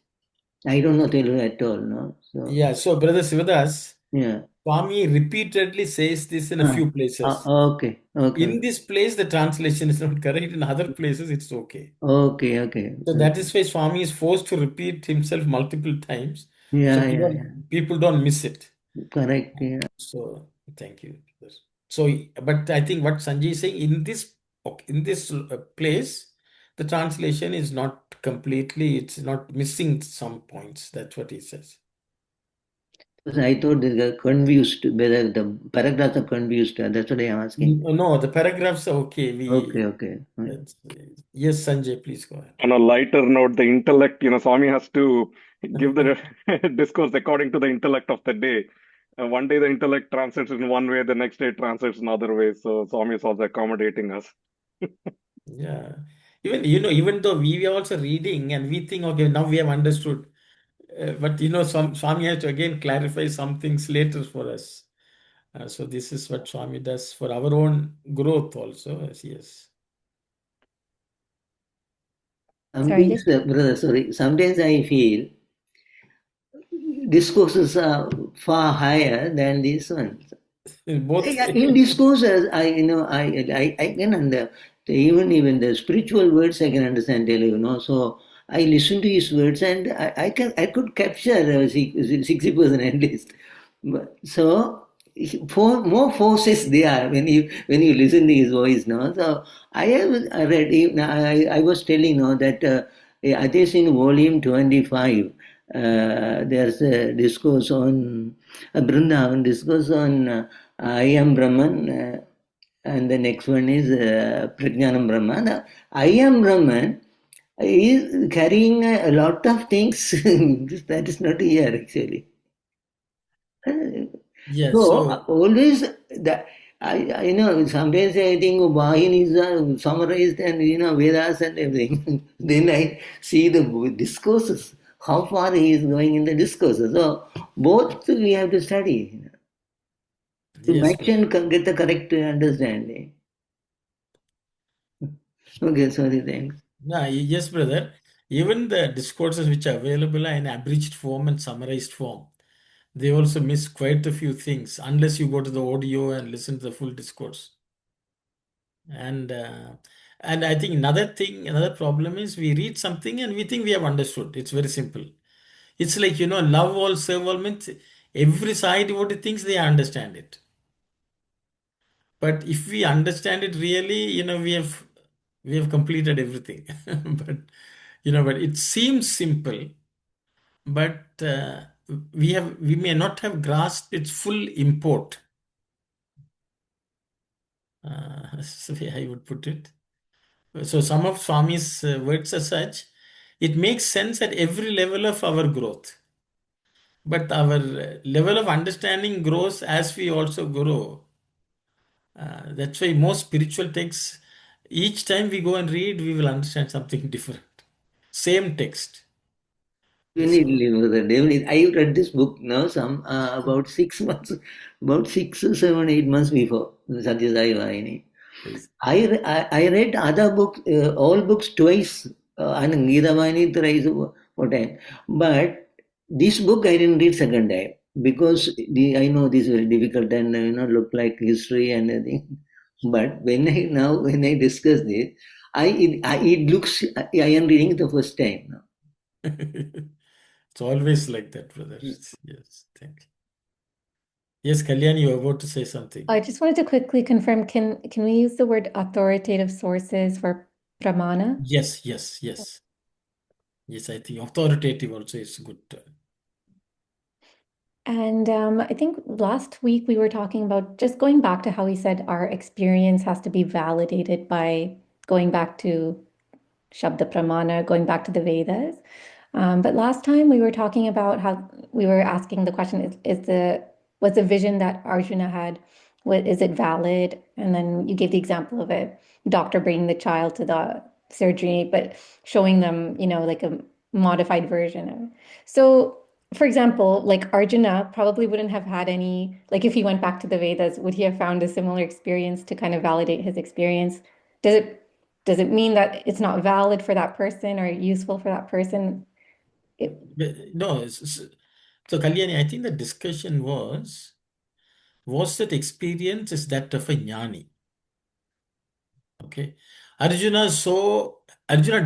I don't know Telugu at all. No. So Yeah, so Brother Sivadas, yeah. Swami repeatedly says this in a few places. Okay. In this place, the translation is not correct. In other places, it's okay. Okay. So that is why Swami is forced to repeat himself multiple times. So people don't miss it. Correct. Yeah. So thank you. So, but I think what Sanjay is saying in this place, the translation is not completely. It's not missing some points. That's what he says. I thought they got confused whether the paragraphs are confused. That's what I am asking. No, the paragraphs are okay. Okay. Yes, Sanjay, please go ahead. On a lighter note, the intellect, Swami has to give the discourse according to the intellect of the day. One day the intellect translates in one way, the next day it translates in another way. So Swami is also accommodating us. Yeah. Even though we are also reading and we think, okay, now we have understood. But Swami has to again clarify some things later for us. So this is what Swami does for our own growth also. Yes. Sometimes, brother, sorry. Sometimes I feel discourses are far higher than these ones. Both. In discourses, I can understand. Even the spiritual words I can understand Telugu, So I listen to his words and I could capture 60% at least. So more forces there when you listen to his voice, So I have read. I was telling that I think in volume 25 there's a discourse on Brindavan discourse on I am Brahman. And the next one is Prajnanam Brahma. The I am Brahman is carrying a lot of things that is not here actually. Yes. So always that I sometimes I think Vahini is summarized and Vedas and everything. Then I see the discourses, how far he is going in the discourses. So both we have to study. To match and get the correct understanding. Okay, sorry, thanks. Yes, brother. Even the discourses which are available are in abridged form and summarized form. They also miss quite a few things unless you go to the audio and listen to the full discourse. And I think another problem is we read something and we think we have understood. It's very simple. It's like, love all, serve all means every side what it thinks they understand it. But if we understand it really, we have completed everything. But it seems simple, but we may not have grasped its full import. That's the way I would put it. So some of Swami's words are such, it makes sense at every level of our growth. But our level of understanding grows as we also grow. That's why most spiritual texts, each time we go and read, we will understand something different. Same text. Definitely. I read this book now about 6 months, about 6, 7, 8 months before Sathya Sai Vahini. I read other books, all books twice, and Gita Vahini thrice for time. But this book I didn't read second time. because I know this is very difficult and look like history and everything. But when I discuss this, it looks I am reading it the first time now. It's always like that, brother. Yes, thank you. Yes, Kalyani, you were about to say something. I just wanted to quickly confirm, can we use the word authoritative sources for pramana? Yes, yes, yes. Yes, I think authoritative also is a good term. And I think last week we were talking about just going back to how he said our experience has to be validated by going back to Shabda Pramana, going back to the Vedas. But last time we were talking about how we were asking the question, was the vision that Arjuna had, is it valid? And then you gave the example of a doctor bringing the child to the surgery, but showing them, like a modified version of it. So, for example, like Arjuna probably wouldn't have had any, like if he went back to the Vedas, would he have found a similar experience to kind of validate his experience? Does it mean that it's not valid for that person or useful for that person? No, so Kalyani, I think the discussion was that experience is that of a jnani. Okay. Arjuna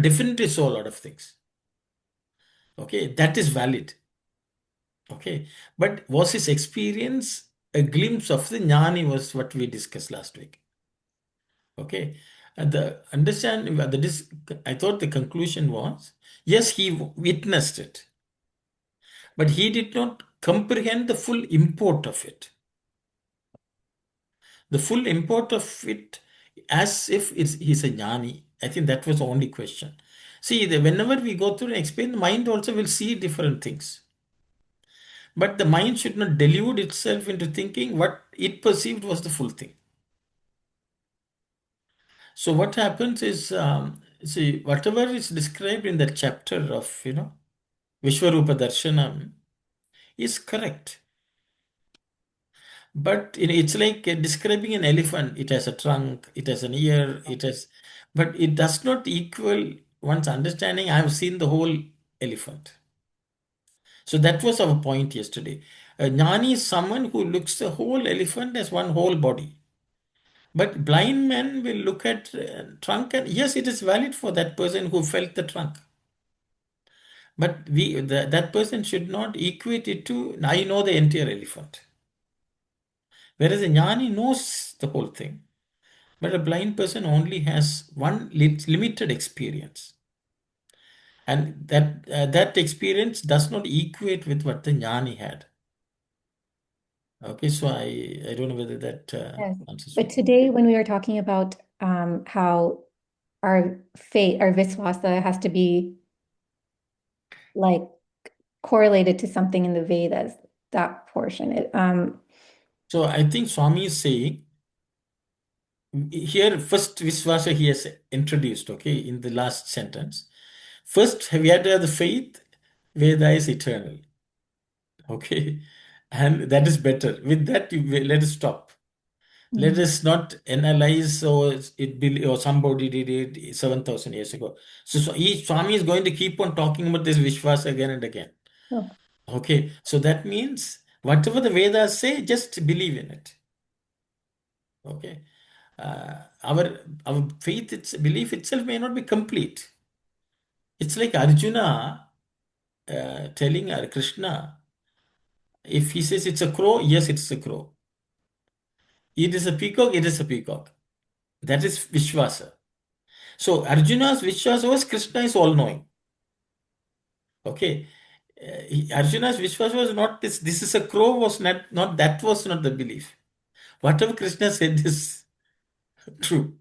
definitely saw a lot of things. Okay, that is valid. Okay. But was his experience a glimpse of the jnani was what we discussed last week. Okay. And I thought the conclusion was, yes, he witnessed it, but he did not comprehend the full import of it. The full import of it as if he's a jnani. I think that was the only question. See, whenever we go through and explain, the mind also will see different things. But the mind should not delude itself into thinking what it perceived was the full thing. So what happens is, see, whatever is described in that chapter of, Vishwarupa Darshanam is correct. But it's like describing an elephant. It has a trunk, it has an ear, but it does not equal one's understanding. I've seen the whole elephant. So that was our point yesterday. A jnani is someone who looks the whole elephant as one whole body. But blind men will look at trunk, and yes, it is valid for that person who felt the trunk. But that person should not equate it to, I know the entire elephant. Whereas a jnani knows the whole thing. But a blind person only has one limited experience. And that experience does not equate with what the jnani had. Okay, so I don't know whether that Yes. answers But your today, when we were talking about how our faith, our viswasa has to be like correlated to something in the Vedas, that portion. So I think Swami is saying here, first Viswasa he has introduced, okay, in the last sentence. First, we had to have the faith, Veda is eternal. Okay, and that is better. With that, let us stop. Let us not analyze or somebody did it 7,000 years ago. So Swami is going to keep on talking about this Vishwas again and again. Oh. Okay, so that means whatever the Vedas say, just believe in it. Okay, our faith, belief itself may not be complete. It's like Arjuna telling Krishna, if he says it's a crow, yes, it's a crow. It is a peacock, it is a peacock. That is Vishwasa. So Arjuna's Vishwasa was Krishna is all knowing. Okay. Arjuna's Vishwasa was not this is a crow, was not that was not the belief. Whatever Krishna said is true.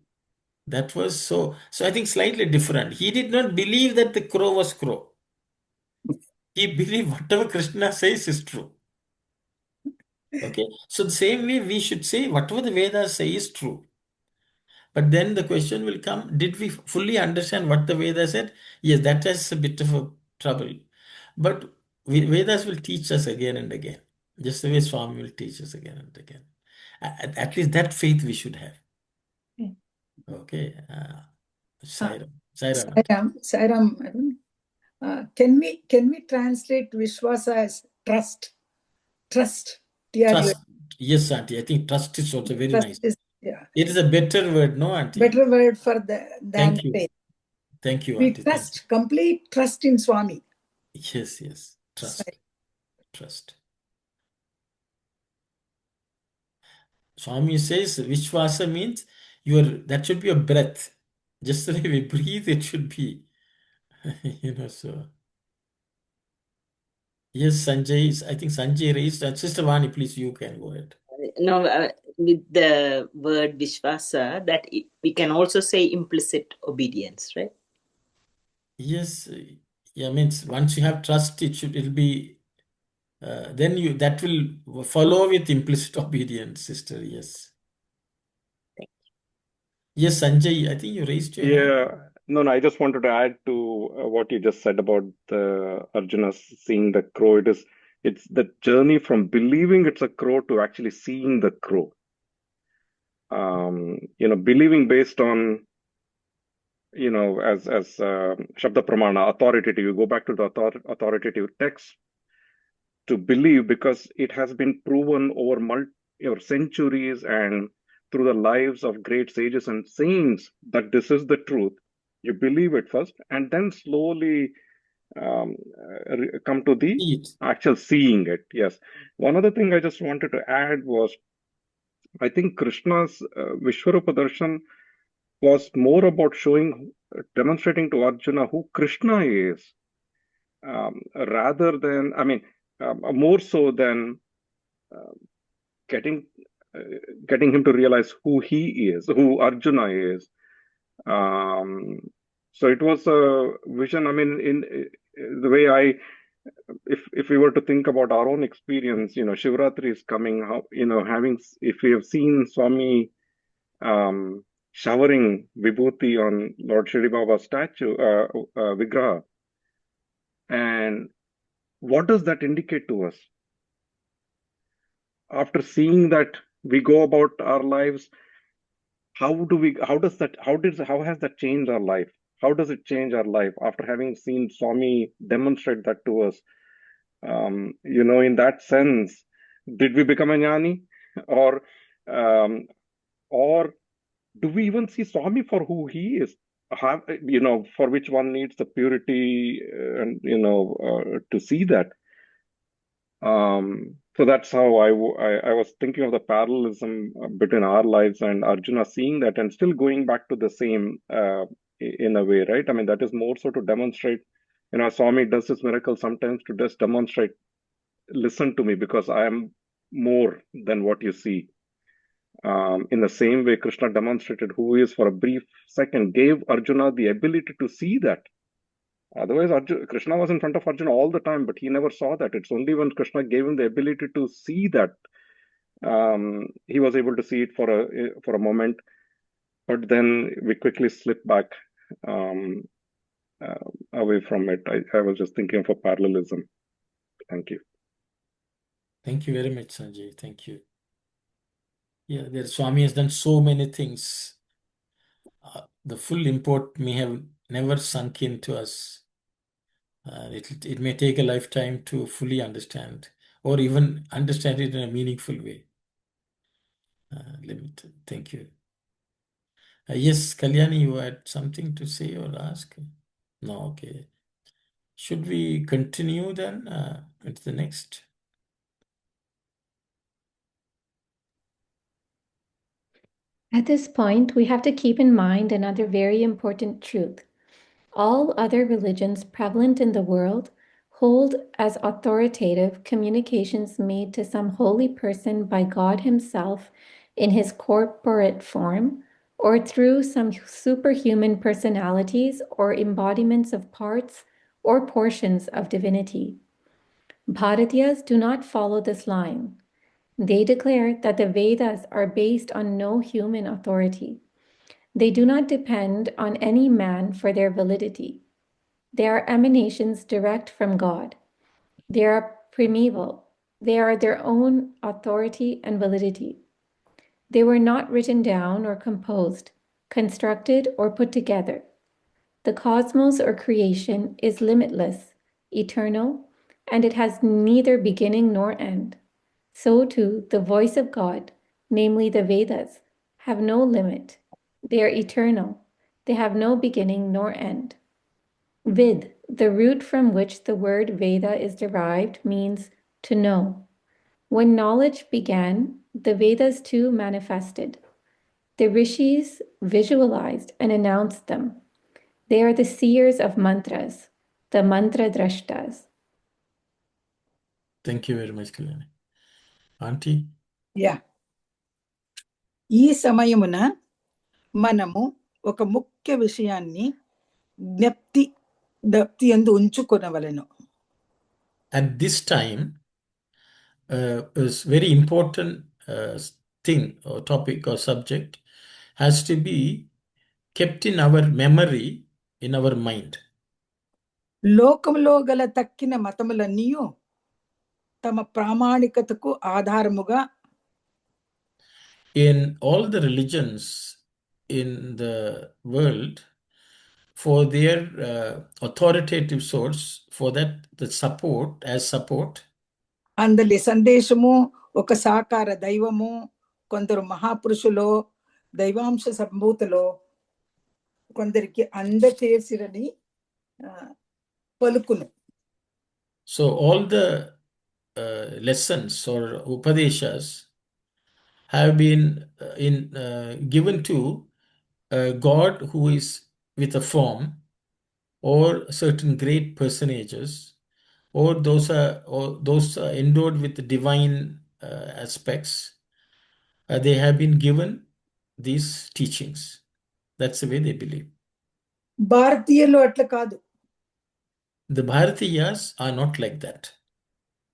That was so I think slightly different. He did not believe that the crow was crow. He believed whatever Krishna says is true. Okay. So the same way we should say whatever the Vedas say is true. But then the question will come, did we fully understand what the Vedas said? Yes, that is a bit of a trouble. But Vedas will teach us again and again. Just the way Swami will teach us again and again. At least that faith we should have. Okay. Sairam. Sairam, can we translate Vishwasa as trust? trust. T-R-U-S. Trust. Yes, Auntie. I think trust is also very Trust nice. is, yeah, It is a better word, no, Auntie? better word for than Thank you. faith. Thank you, We Auntie. Thank trust, complete trust in Swami. you. Yes. Trust. Swami says Vishwasa means that should be a breath. Just the way we breathe, it should be. So. Yes, Sanjay, I think Sanjay raised. Sister Vani, please, you can go ahead. No, with the word Vishwasa, that we can also say implicit obedience, right? Yes, yeah, means once you have trust, it'll be, then that will follow with implicit obedience, sister, yes. Yes, Sanjay, I think you raised your hand. Yeah, no, I just wanted to add to what you just said about Arjuna seeing the crow. It's the journey from believing it's a crow to actually seeing the crow. Believing based on, as Shabda Pramana, authoritative. You go back to the authoritative text to believe because it has been proven over centuries and through the lives of great sages and saints that this is the truth. You believe it first and then slowly come to the actual seeing it. Yes. One other thing I just wanted to add was I think Krishna's Vishwarupa Darshan was more about demonstrating to Arjuna who Krishna is, rather than, more so than getting him to realize who he is, who Arjuna is. So it was a vision. In the way if we were to think about our own experience, Shivratri is coming. How if we have seen Swami showering vibhuti on Lord Shri Baba's statue, Vigraha, and what does that indicate to us? After seeing that, we go about our lives. How has that changed our life? How does it change our life after having seen Swami demonstrate that to us? In that sense, did we become a jnani, or do we even see Swami for who he is? For which one needs the purity and to see that. So that's how I was thinking of the parallelism between our lives and Arjuna, seeing that and still going back to the same in a way, right? That is more so to demonstrate. Swami does this miracle sometimes to just demonstrate, listen to me because I am more than what you see. In the same way, Krishna demonstrated who he is for a brief second, gave Arjuna the ability to see that. Otherwise, Krishna was in front of Arjuna all the time, but he never saw that. It's only when Krishna gave him the ability to see that he was able to see it for a moment. But then we quickly slip back away from it. I was just thinking of a parallelism. Thank you. Thank you very much, Sanjay. Thank you. Yeah, the Swami has done so many things. The full import may have never sunk into us. It may take a lifetime to fully understand or even understand it in a meaningful way. Thank you. Yes, Kalyani, you had something to say or ask? No, okay. Should we continue then into the next? At this point, we have to keep in mind another very important truth. All other religions prevalent in the world hold as authoritative communications made to some holy person by God Himself in His corporate form, or through some superhuman personalities or embodiments of parts or portions of divinity. Bharatiyas do not follow this line. They declare that the Vedas are based on no human authority. They do not depend on any man for their validity. They are emanations direct from God. They are primeval. They are their own authority and validity. They were not written down or composed, constructed or put together. The cosmos or creation is limitless, eternal, and it has neither beginning nor end. So too, the voice of God, namely the Vedas, have no limit. They are eternal. They have no beginning nor end. Vid, the root from which the word Veda is derived, means to know. When knowledge began, the Vedas too manifested. The rishis visualized and announced them. They are the seers of mantras, the mantra drashtas. Thank you very much, Kalyani. Auntie? Yeah ఈ సమయమున మనము ఒక ముఖ్య విషయాన్ని జ్ఞప్తి యందు ఉంచుకొనవలెను. At this time, is very important thing or topic or subject has to be kept in our memory, in our mind. లోకములో గల తక్కిన మతములన్నీ తమ ప్రామాణికతకు ఆధారముగా In all the religions in the world, for their authoritative source, for that the support, అందలి సందేశము ఒక సాకార దైవము, కొందరు మహాపురుషులో దైవాంశ సంభూతిలో కొందరికి అందచేసిరని పలుకును. So all the lessons or upadeshas have been given to God who is with a form, or certain great personages, or those are endowed with divine aspects. They have been given these teachings. That's the way they believe. భారతీయులు అట్లా కాదు. The Bharatiyas are not like that.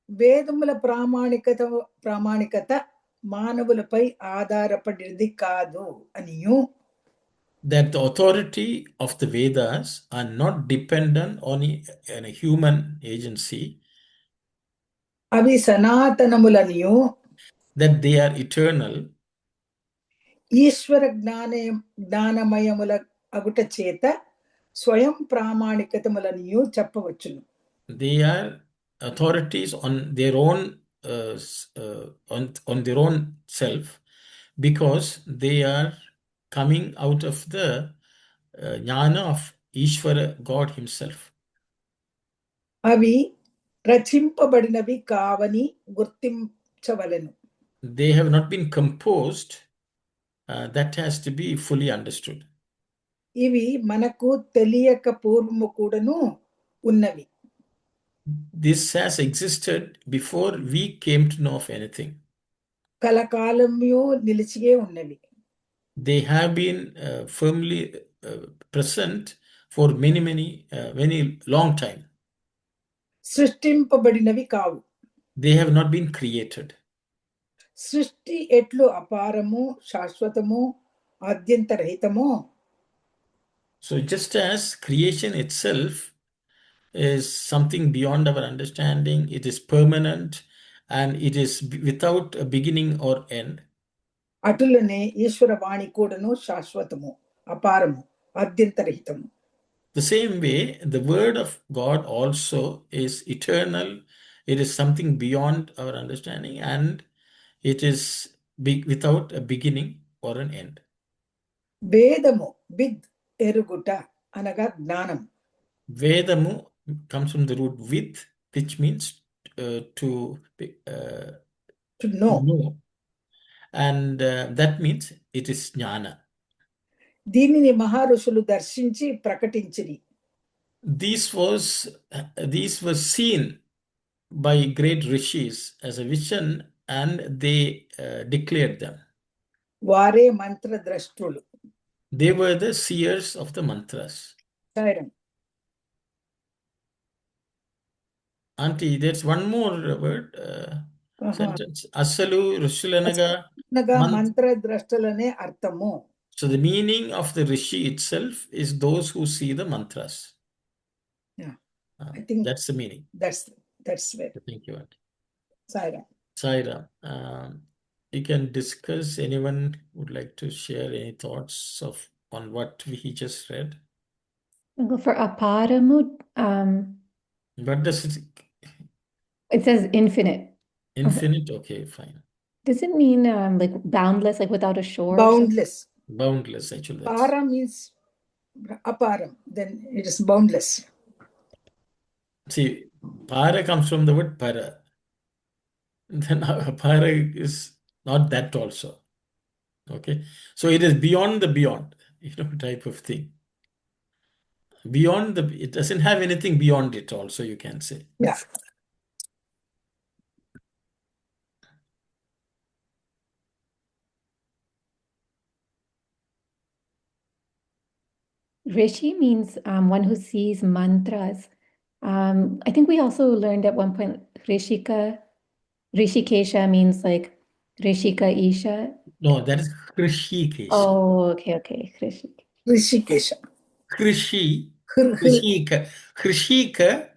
వేదముల ప్రామాణికత మానవులపై ఆధారపడినది కాదు అనియు, that the authority of the Vedas are not dependent on a human agency, అవి సనాతనములనియు, that they are eternal, ఈశ్వర జ్ఞానమయముల అగుట చేత స్వయం ప్రామాణికతములనియు చెప్పవచ్చును. they are authorities on their own on their own self, because they are coming out of the jnana of Ishvara, God himself. అవి రచింపబడినవి కావని గుర్తించవలెను. They have not been composed. That has to be fully understood. ఇవి మనకు తెలియక పూర్వము కూడాను ఉన్నవి. This has existed before we came to know of anything. కలకాలము నిలిచియే ఉన్నవి. They have been firmly present for many long time. సృష్టింపబడినవి కావు. They have not been created. సృష్టి ఎట్లు అపారము, శాశ్వతము, ఆద్యంతరహితమో, So just as creation itself is something beyond our understanding, it is permanent and it is without a beginning or end. అటులనే ఈశ్వర వాణి కూడాను శాశ్వతము, అపారము, ఆద్యంతరహితము. The same way, the word of God also is eternal. It is something beyond our understanding, and it is without a beginning or an end. వేదము విద్ ఎరుగుట అనగా జ్ఞానం. Vedamu comes from the root with, which means to know. And that means it is jnana. దీనిని మహారుషులు దర్శించి ప్రకటించిరి. These were seen by great rishis as a vision, and they declared them. వారే మంత్ర ద్రష్టులు. They were the seers of the mantras. Auntie, there's one more word, sentence. Asalu Rushulanaga mantra drashtalane arthamu. So the meaning of the rishi itself is those who see the mantras. Yeah, I think that's the meaning. That's very. Thank you, Auntie. Saira. You can discuss. Anyone would like to share any thoughts on what he just read? I'll go for aparamu. What does it? It says infinite. Infinite, okay, fine. Does it mean like boundless, like without a shore? Boundless. Boundless, actually. Para means aparam, then it is boundless. See, para comes from the word para. Then para is not that also. Okay. So it is beyond the beyond, type of thing. Beyond it doesn't have anything beyond it also, you can say. Yeah. Rishi means one who sees mantras. I think we also learned at one point Rishikesha means like Rishika Isha. No, that is Hrishikesh. Oh, okay. Rishikesha. Hrishi, Hr- hr- Hrishika. Hrishika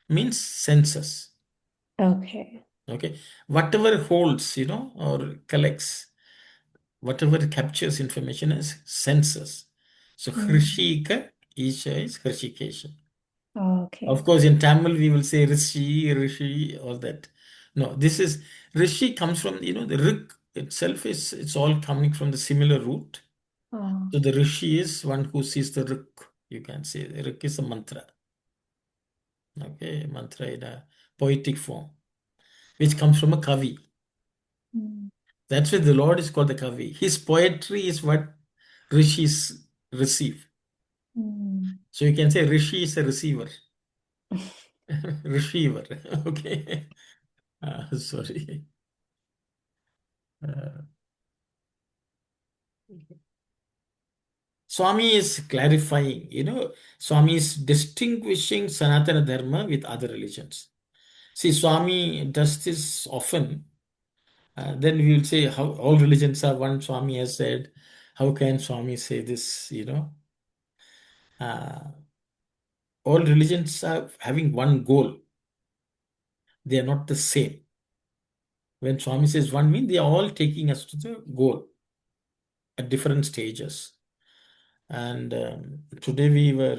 means senses. Okay. Okay. Whatever holds, or collects, whatever captures information is senses. So Hrishika, Isha is Hrishikesha. Okay. Of course, in Tamil, we will say Rishi, all that. No, this is Rishi comes from, the Rik itself it's all coming from the similar root. Oh. So the Rishi is one who sees the Rik, you can say. The Rik is a mantra. Okay, mantra in a poetic form, which comes from a Kavi. That's why the Lord is called the Kavi. His poetry is what Rishis receive. So you can say Rishi is a receiver. Receiver. Okay. Sorry. Swami is clarifying, Swami is distinguishing Sanatana Dharma with other religions. See, Swami does this often. Then we will say how all religions are one, Swami has said. How can Swami say this, all religions are having one goal. They are not the same. When Swami says one mean, they are all taking us to the goal at different stages. And today we were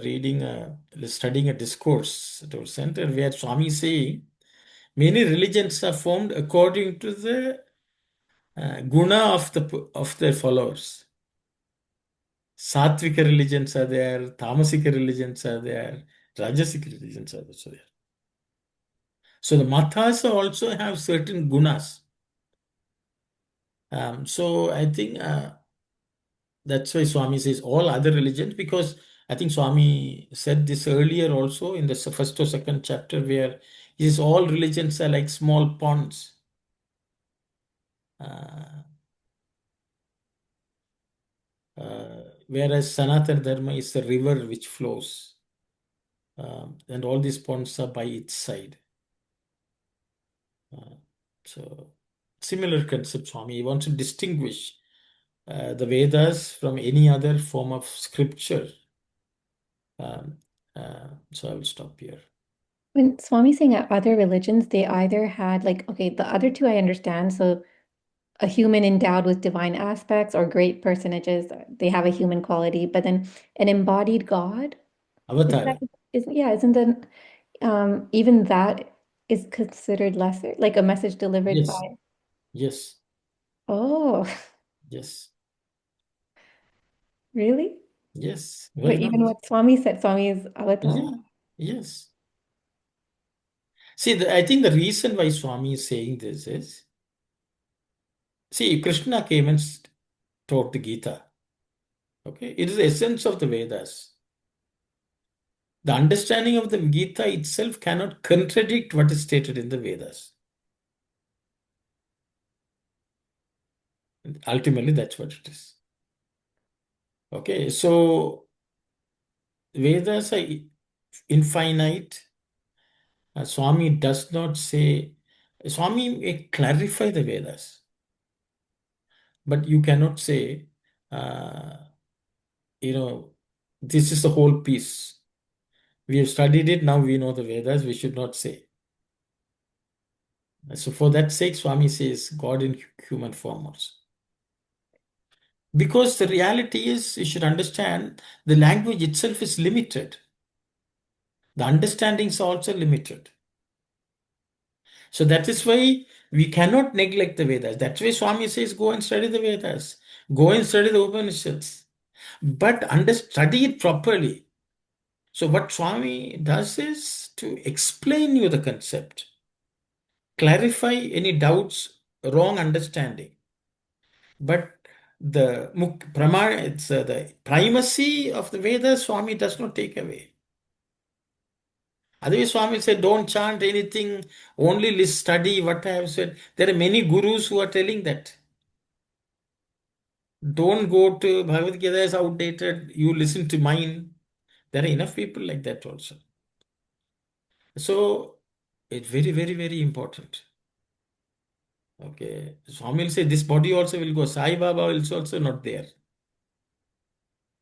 studying a discourse at our center where Swami is saying many religions are formed according to the guna of their followers. Satvika religions are there, Tamasika religions are there, Rajasika religions are also there. So the mathas also have certain gunas. So I think that's why Swami says all other religions, because I think Swami said this earlier also in the first or second chapter where he says all religions are like small ponds. Whereas Sanatana Dharma is a river which flows. And all these ponds are by its side. So similar concept, Swami. He wants to distinguish the Vedas from any other form of scripture. So I will stop here. When Swami's saying that other religions, they either had the other two I understand. So a human endowed with divine aspects or great personages, they have a human quality, but then an embodied God. Avatar. Isn't that even that is considered lesser, like a message delivered Yes. by. Yes. Oh, Yes. really? Yes. But Why not? even what Swami said, Swami is avatar. Yeah. Yes. See, I think the reason why Swami is saying this is, see, Krishna came and taught the Gita. Okay, it is the essence of the Vedas. The understanding of the Gita itself cannot contradict what is stated in the Vedas. Ultimately, that's what it is. Okay, so Vedas are infinite. Swami does not say, Swami may clarify the Vedas, but you cannot say, this is the whole piece. We have studied it, now we know the Vedas, we should not say. So for that sake, Swami says God in human form also. Because the reality is, you should understand, the language itself is limited. The understandings are also limited. So that is why we cannot neglect the Vedas. That's why Swami says, go and study the Vedas, go and study the Upanishads, but study it properly. So what Swami does is to explain you the concept, clarify any doubts, wrong understanding. But the primacy of the Vedas, Swami does not take away. Otherwise, Swami said, don't chant anything, only study what I have said. There are many gurus who are telling that. Don't go to Bhagavad Gita is outdated, you listen to mine. There are enough people like that also. So it's very, very, very important. Okay. Swami will say this body also will go. Sai Baba is also not there.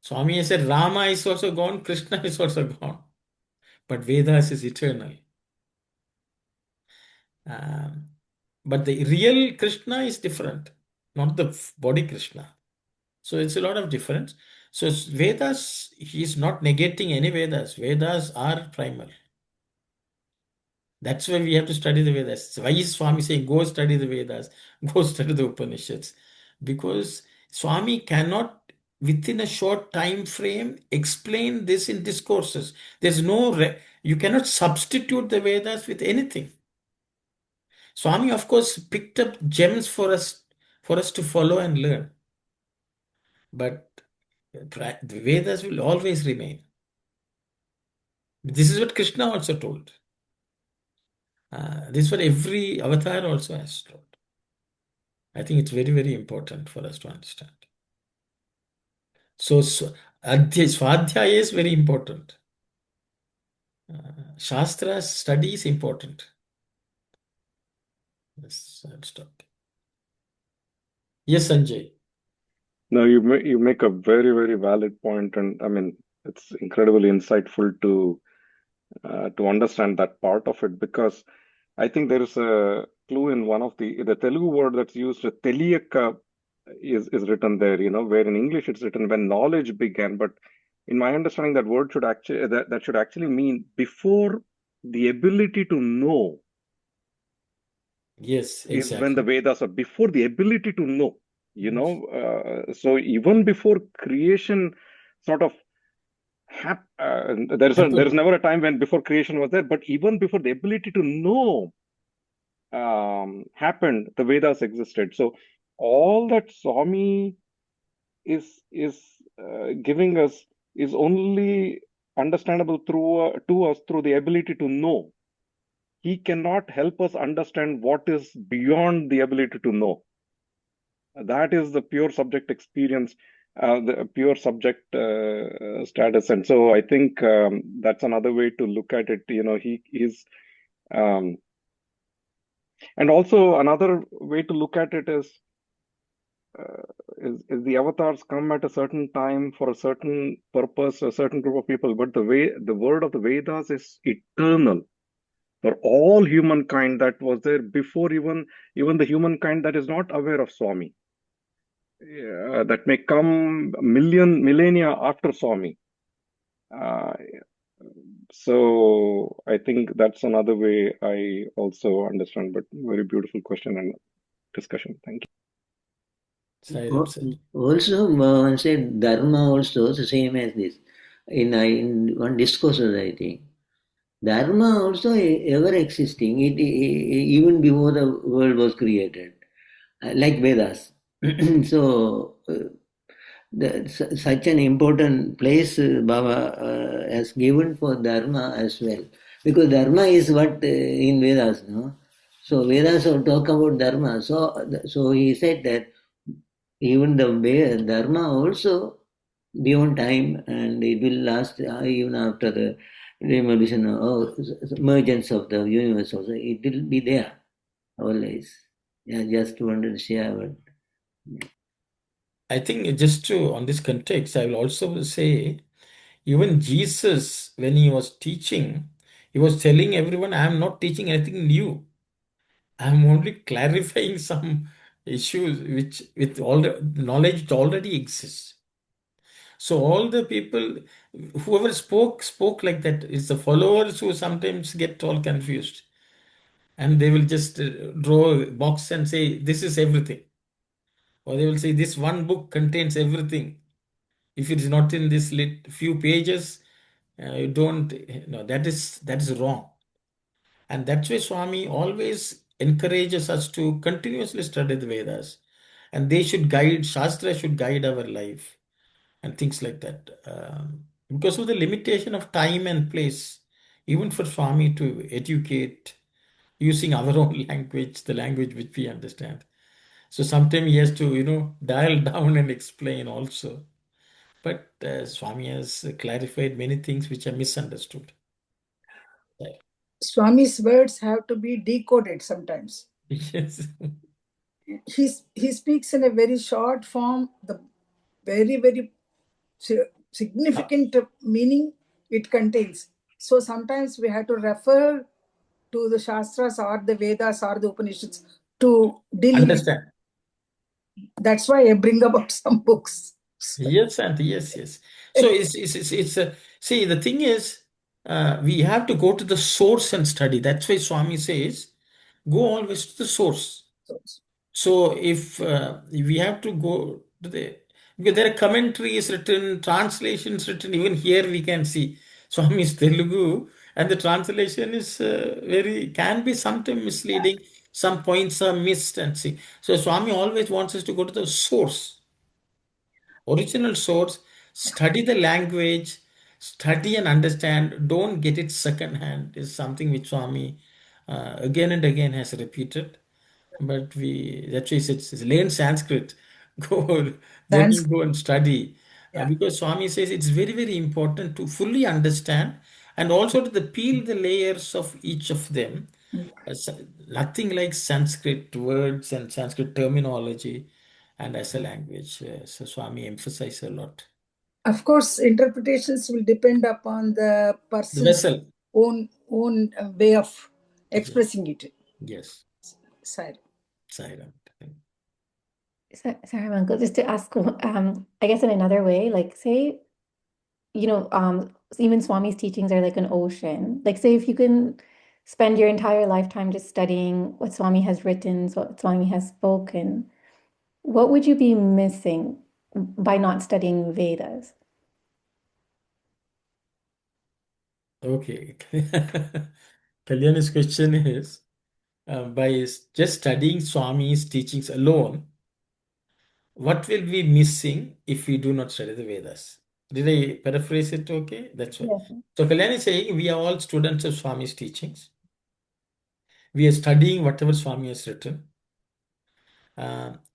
Swami has said Rama is also gone, Krishna is also gone. But Vedas is eternal. Um, but the real Krishna is different, not the body Krishna. So it's a lot of difference. So Vedas, he is not negating any Vedas. Vedas are primal. That's why we have to study the Vedas. Why is Swami saying, go study the Vedas, go study the Upanishads? Because Swami cannot, within a short time frame, explain this in discourses. There's you cannot substitute the Vedas with anything. Swami, of course, picked up gems for us to follow and learn. But the Vedas will always remain. This is what Krishna also told. This is what every avatar also has told. I think it's very, very important for us to understand. So Swadhyaya is very important. Shastra study is important. Yes, I'll stop. Yes, Sanjay. No, you make a very, very valid point, and I mean it's incredibly insightful to understand that part of it, because I think there is a clue in one of the Telugu word that's used, teliyaka, is written there, where in English it's written when knowledge began. But in my understanding, that word should actually that should actually mean before the ability to know. Yes, Is when the exactly. Vedas are before the ability to know. So even before creation, sort of there is never a time when before creation was there, but even before the ability to know happened, the Vedas existed. So all that Swami is giving us is only understandable to us through the ability to know. He cannot help us understand what is beyond the ability to know. That is the pure subject experience, the pure subject status. And so I think that's another way to look at it. He's um, and also another way to look at it is the avatars come at a certain time for a certain purpose, a certain group of people, but the word of the Vedas is eternal for all humankind that was there before even the humankind that is not aware of Swami, that may come millennia after Swami. So I think that's another way I also understand, but very beautiful question and discussion. Thank you. Also, one said Dharma also the same as this. In one discourse, I think. Dharma also ever existing, even before the world was created, like Vedas. So, such an important place Baba has given for Dharma as well. Because Dharma is what in Vedas, no? So Vedas talk about Dharma. So he said that even the Dharma also beyond time, and it will last even after the revolution or emergence of the universe also. It will be there always. Yeah, just wanted to share what. I think just on this context, I will also say, even Jesus, when he was teaching, he was telling everyone, I am not teaching anything new. I am only clarifying some issues which with all the knowledge that already exists. So all the people, whoever spoke like that. It's the followers who sometimes get all confused. and they will just draw a box and say, this is everything. Or they will say, this one book contains everything. If it is not in this few pages, you don't, no, that is wrong. And that's why Swami always encourages us to continuously study the Vedas. And they should guide, Shastra should guide our life and things like that. Because of the limitation of time and place, even for Swami to educate using our own language, the language which we understand. So sometimes he has to, dial down and explain also. But Swami has clarified many things which are misunderstood. Right. Swami's words have to be decoded sometimes. Yes. He speaks in a very short form, the very, very significant meaning it contains. So sometimes we have to refer to the Shastras or the Vedas or the Upanishads to delineate. Understand. That's why I bring about some books. Yes, and yes, yes. So see, the thing is, we have to go to the source and study. That's why Swami says, go always to the source. So if we have to go to because there are commentaries written, translations written, even here we can see Swami's Telugu, and the translation is can be sometimes misleading. Some points are missed and see. So Swami always wants us to go to the source, original source, study the language, study and understand, don't get it second hand, is something which Swami again and again has repeated. But that's why it's learn Sanskrit, go, then go and study. Yeah. Because Swami says it's very, very important to fully understand and also to peel the layers of each of them. Nothing like Sanskrit words and Sanskrit terminology and as a language. So Swami emphasized a lot. Of course, interpretations will depend upon the The person's vessel. own way of expressing it. Yes. Sorry. Silent. Sorry, Uncle, just to ask, I guess in another way, like say, even Swami's teachings are like an ocean. Like say if you can spend your entire lifetime just studying what Swami has written, what Swami has spoken, what would you be missing by not studying Vedas? Okay. Kalyani's question is, by just studying Swami's teachings alone, what will be missing if we do not study the Vedas? Did I paraphrase it okay? That's what. Yes. So Kalyani is saying we are all students of Swami's teachings. We are studying whatever Swami has written.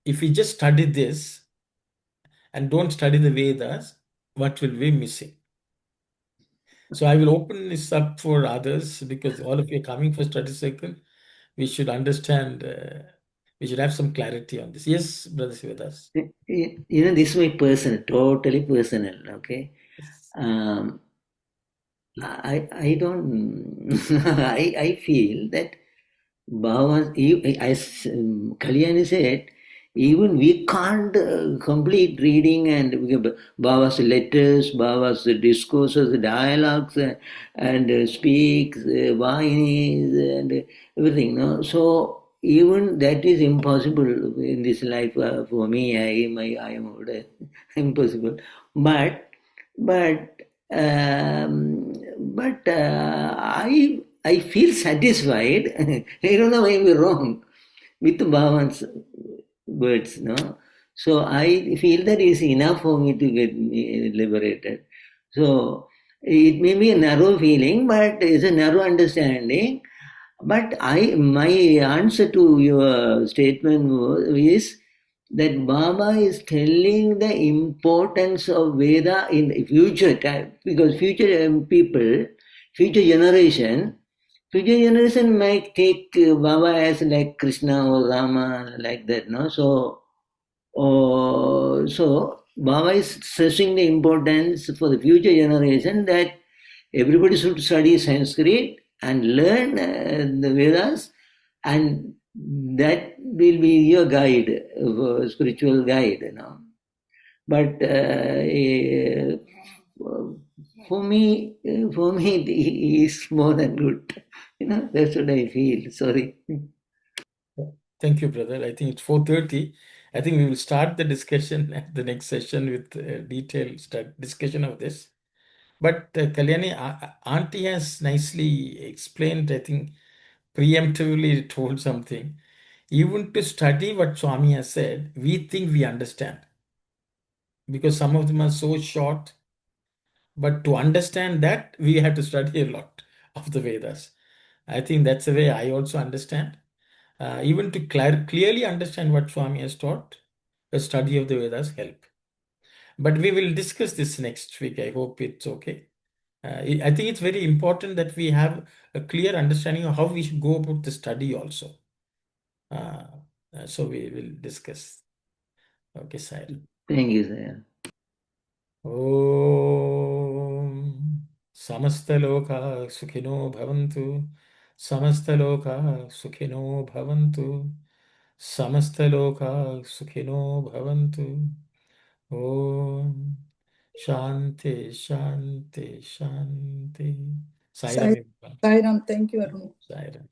If we just study this and don't study the Vedas, what will be missing? So I will open this up for others because all of you are coming for study circle. We should understand, we should have some clarity on this. Yes, Brother Sivadas. This is my personal, totally personal, okay? I don't, I feel that Bhagavan, as Kalyani said, even we can't complete reading and Bhava's letters, Bhava's discourses, dialogues, and speaks, Vahinis, and everything. No? So even that is impossible in this life for me. I am impossible. But I feel satisfied. I don't know, I may be wrong with Bhavan's words, no. So I feel that is enough for me to get liberated. So it may be a narrow feeling, but it's a narrow understanding. But my answer to your statement is that Baba is telling the importance of Veda in the future time, because future people, future generation might take Baba as like Krishna or Rama, like that, no? So Baba is stressing the importance for the future generation that everybody should study Sanskrit and learn the Vedas, and that will be your guide, spiritual guide, But For me, he is more than good. That's what I feel. Sorry. Thank you, brother. I think it's 4:30. I think we will start the discussion at the next session with detailed discussion of this. But Kalyani, Auntie has nicely explained, I think, preemptively told something. Even to study what Swami has said, we think we understand because some of them are so short. But to understand that, we have to study a lot of the Vedas. I think that's the way I also understand. Even to clearly understand what Swami has taught, the study of the Vedas help. But we will discuss this next week. I hope it's okay. I think it's very important that we have a clear understanding of how we should go about the study also. So we will discuss. Okay, sir. Thank you, sir. ॐ समस्तलोकाः सुखिनो भवन्तु समस्तलोकाः सुखिनो भवन्तु समस्तलोकाः सुखिनो भवन्तु ॐ शान्ति शान्ति शान्ति Sai Sairam Sairam, thank you, Arun. Sairam